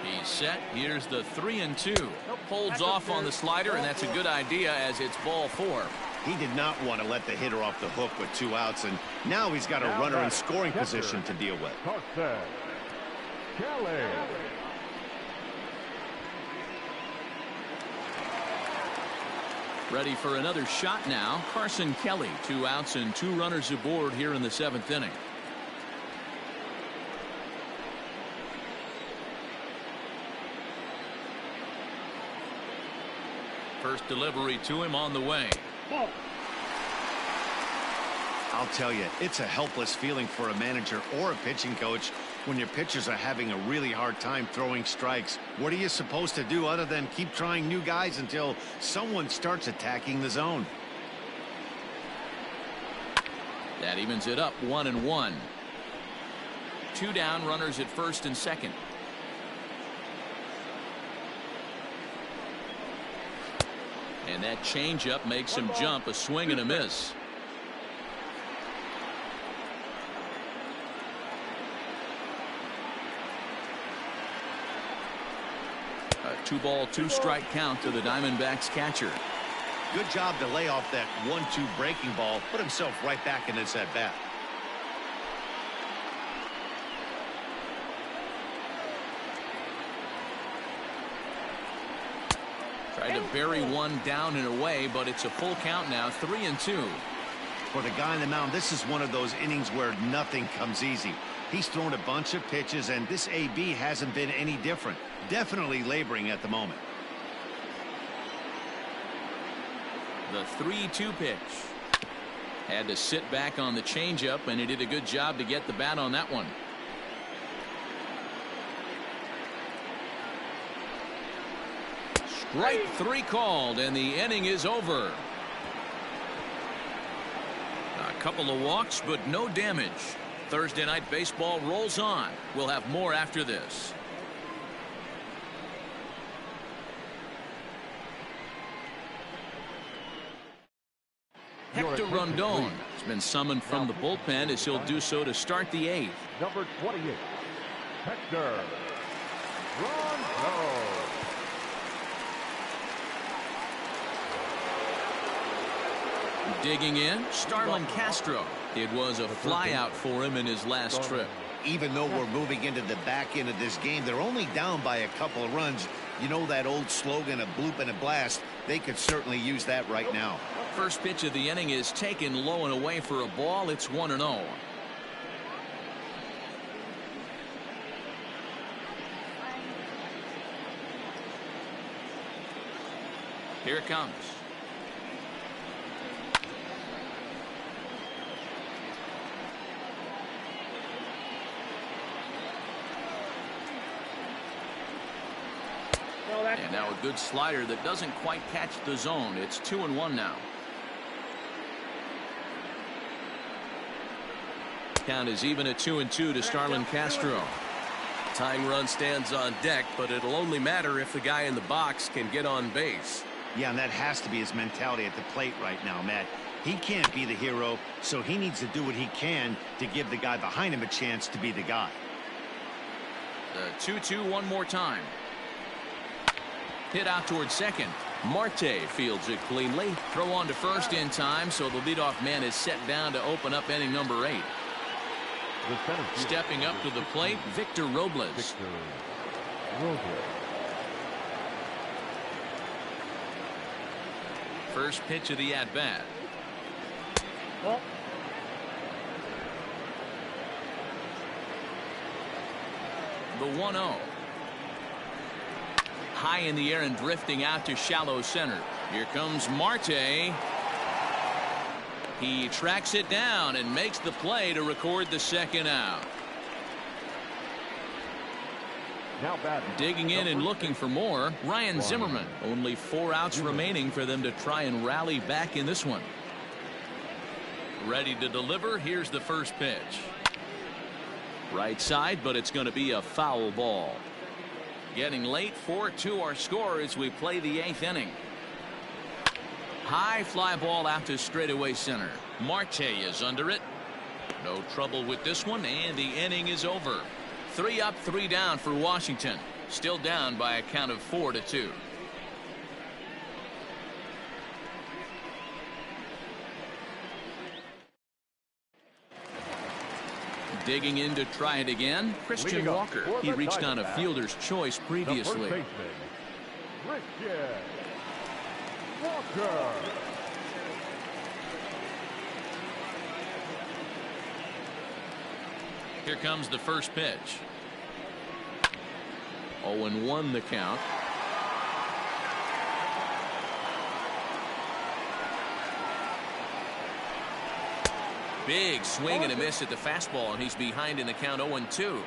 He's set. Here's the 3-2. Holds off on the slider, and that's a good idea as it's ball 4. He did not want to let the hitter off the hook with 2 outs, and now he's got a runner in scoring position to deal with. Carson Kelly. Ready for another shot now. Carson Kelly. 2 outs and 2 runners aboard here in the 7th inning. First delivery to him on the way. I'll tell you, it's a helpless feeling for a manager or a pitching coach when your pitchers are having a really hard time throwing strikes. What are you supposed to do other than keep trying new guys until someone starts attacking the zone? That evens it up. 1-1. 2 down, runners at first and second. And that changeup makes him jump. A swing and a miss. A 2-ball, 2-strike count to the Diamondbacks catcher. Good job to lay off that 1-2 breaking ball. Put himself right back in this at bat. Tried to bury one down and away, but it's a full count now. 3-2. For the guy on the mound, this is one of those innings where nothing comes easy. He's thrown a bunch of pitches, and this AB hasn't been any different. Definitely laboring at the moment. The 3-2 pitch. Had to sit back on the changeup, and he did a good job to get the bat on that one. Strike 3 called, and the inning is over. A couple of walks, but no damage. Thursday Night Baseball rolls on. We'll have more after this. Hector Rondon has been summoned from the bullpen as he'll do so to start the 8th. Number 28, Hector Rondon. Digging in, Starlin Castro. It was a flyout for him in his last trip. Even though we're moving into the back end of this game, they're only down by a couple of runs. You know that old slogan, a bloop and a blast? They could certainly use that right now. First pitch of the inning is taken low and away for a ball. It's 1-0. Here it comes. And now a good slider that doesn't quite catch the zone. It's 2-1 now. Count is even at 2-2 to Starlin Castro. Tying run stands on deck, but it'll only matter if the guy in the box can get on base. Yeah, and that has to be his mentality at the plate right now, Matt. He can't be the hero, so he needs to do what he can to give the guy behind him a chance to be the guy. The 2-2 one more time. Hit out towards second. Marte fields it cleanly. Throw on to first in time, so the leadoff man is set down to open up inning number 8. Stepping up to the plate, Victor Robles. First pitch of the at-bat. The 1-0. High in the air and drifting out to shallow center. Here comes Marte. He tracks it down and makes the play to record the second out. Now batting. Digging in and looking for more, Ryan Zimmerman. Only 4 outs remaining for them to try and rally back in this one. Ready to deliver. Here's the first pitch. Right side, but it's going to be a foul ball. Getting late, 4-2 our score as we play the 8th inning. High fly ball out to straightaway center. Marte is under it. No trouble with this one, and the inning is over. 3 up, 3 down for Washington. Still down by a count of 4-2. Digging in to try it again, Christian Walker. He reached on a fielder's choice previously. Christian Walker. Here comes the first pitch. 0-1 the count. Big swing and a miss at the fastball, and he's behind in the count 0-2.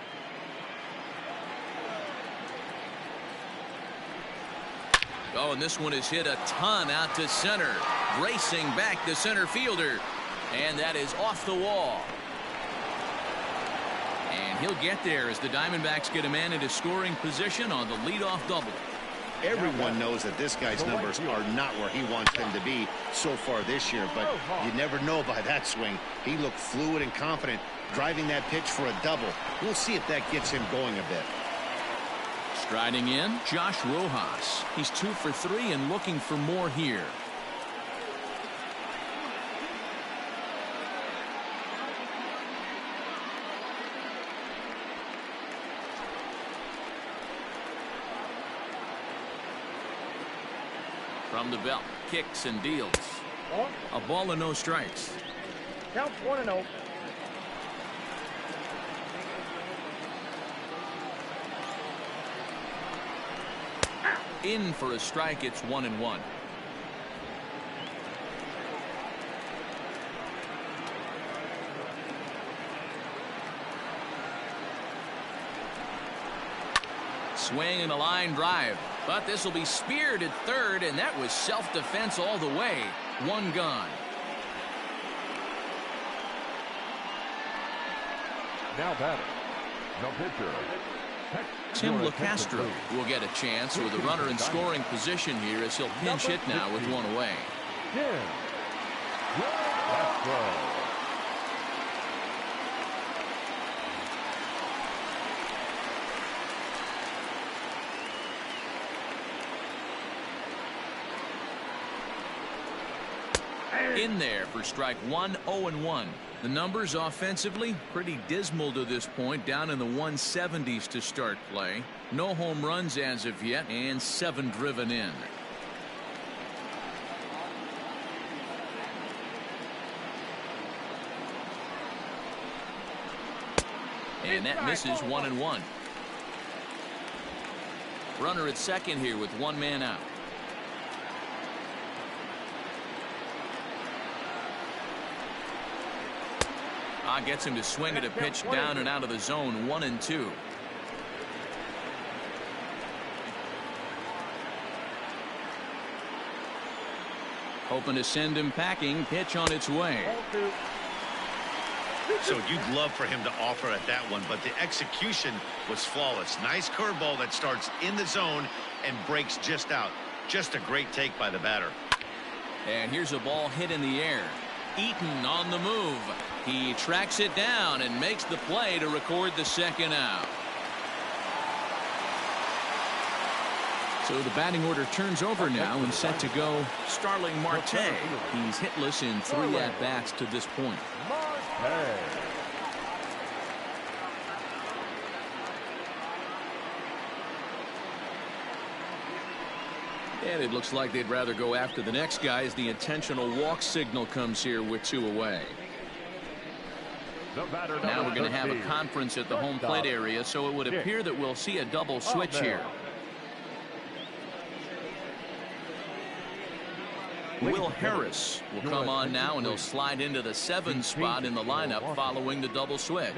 Oh, and this one is hit a ton out to center. Racing back the center fielder. And that is off the wall. And he'll get there as the Diamondbacks get a man into scoring position on the leadoff double. Everyone knows that this guy's numbers are not where he wants them to be so far this year, but you never know by that swing. He looked fluid and confident driving that pitch for a double. We'll see if that gets him going a bit. Striding in, Josh Rojas. He's 2 for 3 and looking for more here. From the belt, kicks and deals. A ball and no strikes. Counts 1-0. In for a strike. It's 1-1. Swing and a line drive. But this will be speared at third, and that was self-defense all the way. 1 gone. Now batting. The pitcher. Tim LeCastro will get a chance with a runner in scoring position here as he'll pinch hit now with 1 away. Castro. In there for strike 1, 0-1. The numbers offensively pretty dismal to this point, down in the 170s to start play. No home runs as of yet, and 7 driven in. And that misses 1-1. Runner at second here with 1 man out. Gets him to swing at a pitch down and out of the zone. 1-2. Hoping to send him packing. Pitch on its way. So you'd love for him to offer at that one, but the execution was flawless. Nice curveball that starts in the zone and breaks just out. Just a great take by the batter. And here's a ball hit in the air. Eaton on the move. He tracks it down and makes the play to record the second out. So the batting order turns over now and set to go Starling Marte. He's hitless in 3 at-bats to this point. And it looks like they'd rather go after the next guy as the intentional walk signal comes here with 2 away. Now we're going to have a conference at the home plate area, so it would appear that we'll see a double switch here. Will Harris will come on now, and he'll slide into the 7 spot in the lineup following the double switch.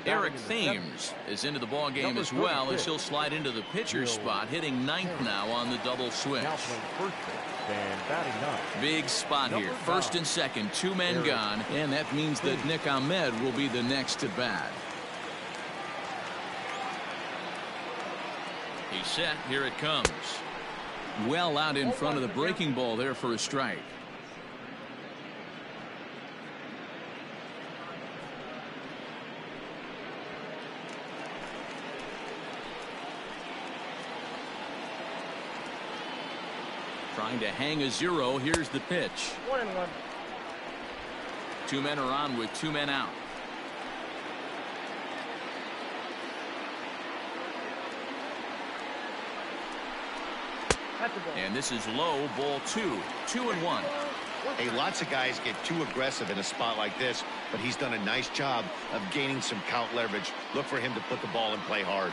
Eric Thames is into the ball game as well, as he'll slide into the pitcher spot, hitting 9th now on the double switch. Big spot here. 1st and 2nd, 2 men gone, and that means that Nick Ahmed will be the next to bat. He's set. Here it comes. Well out in front of the breaking ball there for a strike. Trying to hang a 0. Here's the pitch. 1-1. 2 men are on with 2 men out. And this is low, ball 2. 2-1. Hey, lots of guys get too aggressive in a spot like this, but he's done a nice job of gaining some count leverage. Look for him to put the ball and play hard.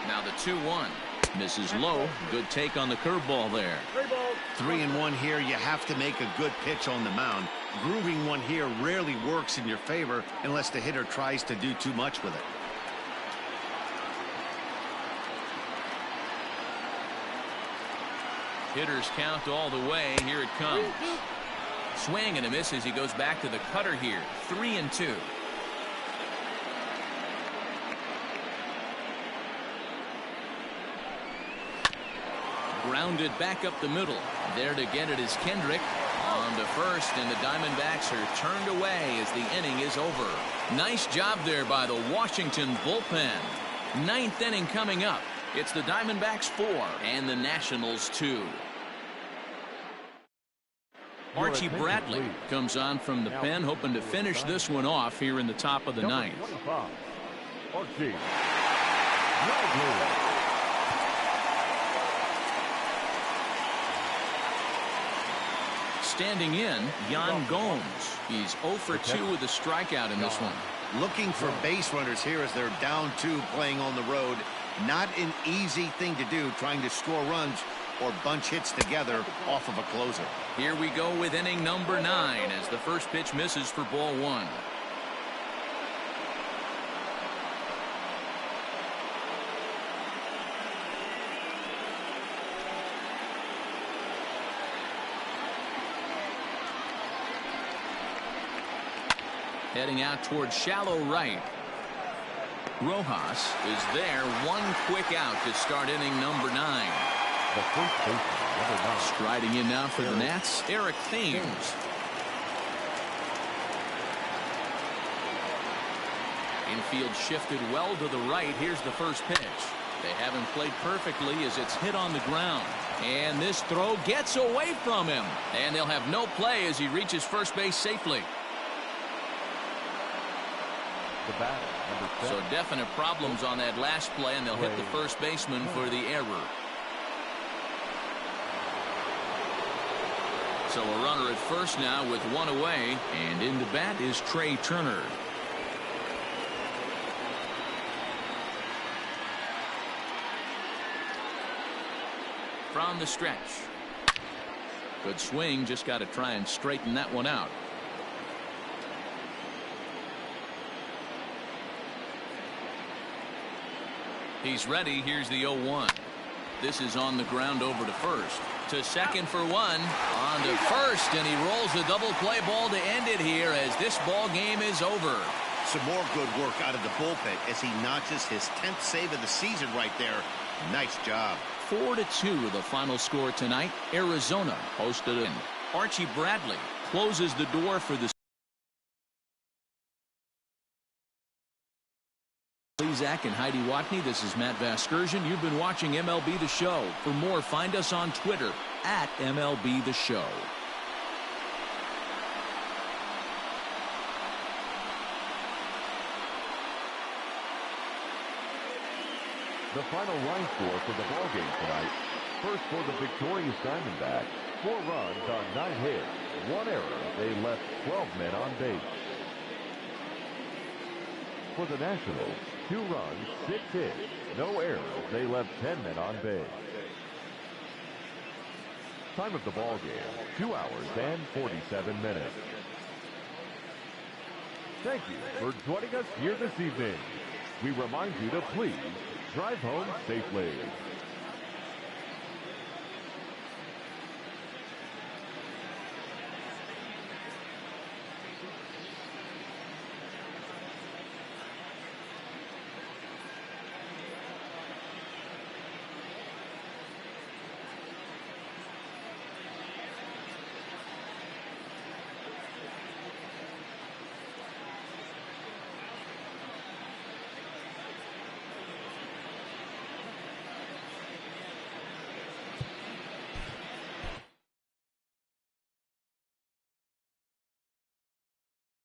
Now the 2-1. Misses low. Good take on the curveball there. 3-1 here. You have to make a good pitch on the mound. Grooving one here rarely works in your favor unless the hitter tries to do too much with it. Hitters count all the way. Here it comes. Swing and a miss as he goes back to the cutter here. 3-2. Grounded back up the middle. There to get it is Kendrick. On to first, and the Diamondbacks are turned away as the inning is over. Nice job there by the Washington bullpen. 9th inning coming up. It's the Diamondbacks 4 and the Nationals 2. Archie Bradley comes on from the pen, hoping to finish this one off here in the top of the 9th. Archie. Standing in, Yan Gomes. He's 0 for 2 with a strikeout in this one. Looking for base runners here as they're down 2 playing on the road. Not an easy thing to do, trying to score runs or bunch hits together off of a closer. Here we go with inning number 9 as the first pitch misses for ball 1. Heading out towards shallow right. Rojas is there. 1 quick out to start inning number 9. Striding in now for the Nats, Eric Thames. Infield shifted well to the right. Here's the first pitch. They haven't played perfectly as it's hit on the ground. And this throw gets away from him. And they'll have no play as he reaches first base safely. So definite problems on that last play, and they'll hit the first baseman for the error. So a runner at first now with 1 away, and in the bat is Trey Turner. From the stretch. Good swing, just got to try and straighten that one out. He's ready. Here's the 0-1. This is on the ground over to first. To second for one. On to first, and he rolls the double play ball to end it here as this ball game is over. Some more good work out of the bullpen as he notches his 10th save of the season right there. Nice job. 4-2 the final score tonight. Arizona hosted in. Archie Bradley closes the door for the Zach and Heidi Watney. This is Matt Vasgersian. You've been watching MLB The Show. For more, find us on Twitter at MLB The Show. The final line score for the ballgame tonight. First for the victorious Diamondbacks, 4 runs on 9 hits, 1 error. They left 12 men on base. For the Nationals, 2 runs, 6 hits, no errors. They left 10 men on base. Time of the ballgame, 2 hours and 47 minutes. Thank you for joining us here this evening. We remind you to please drive home safely.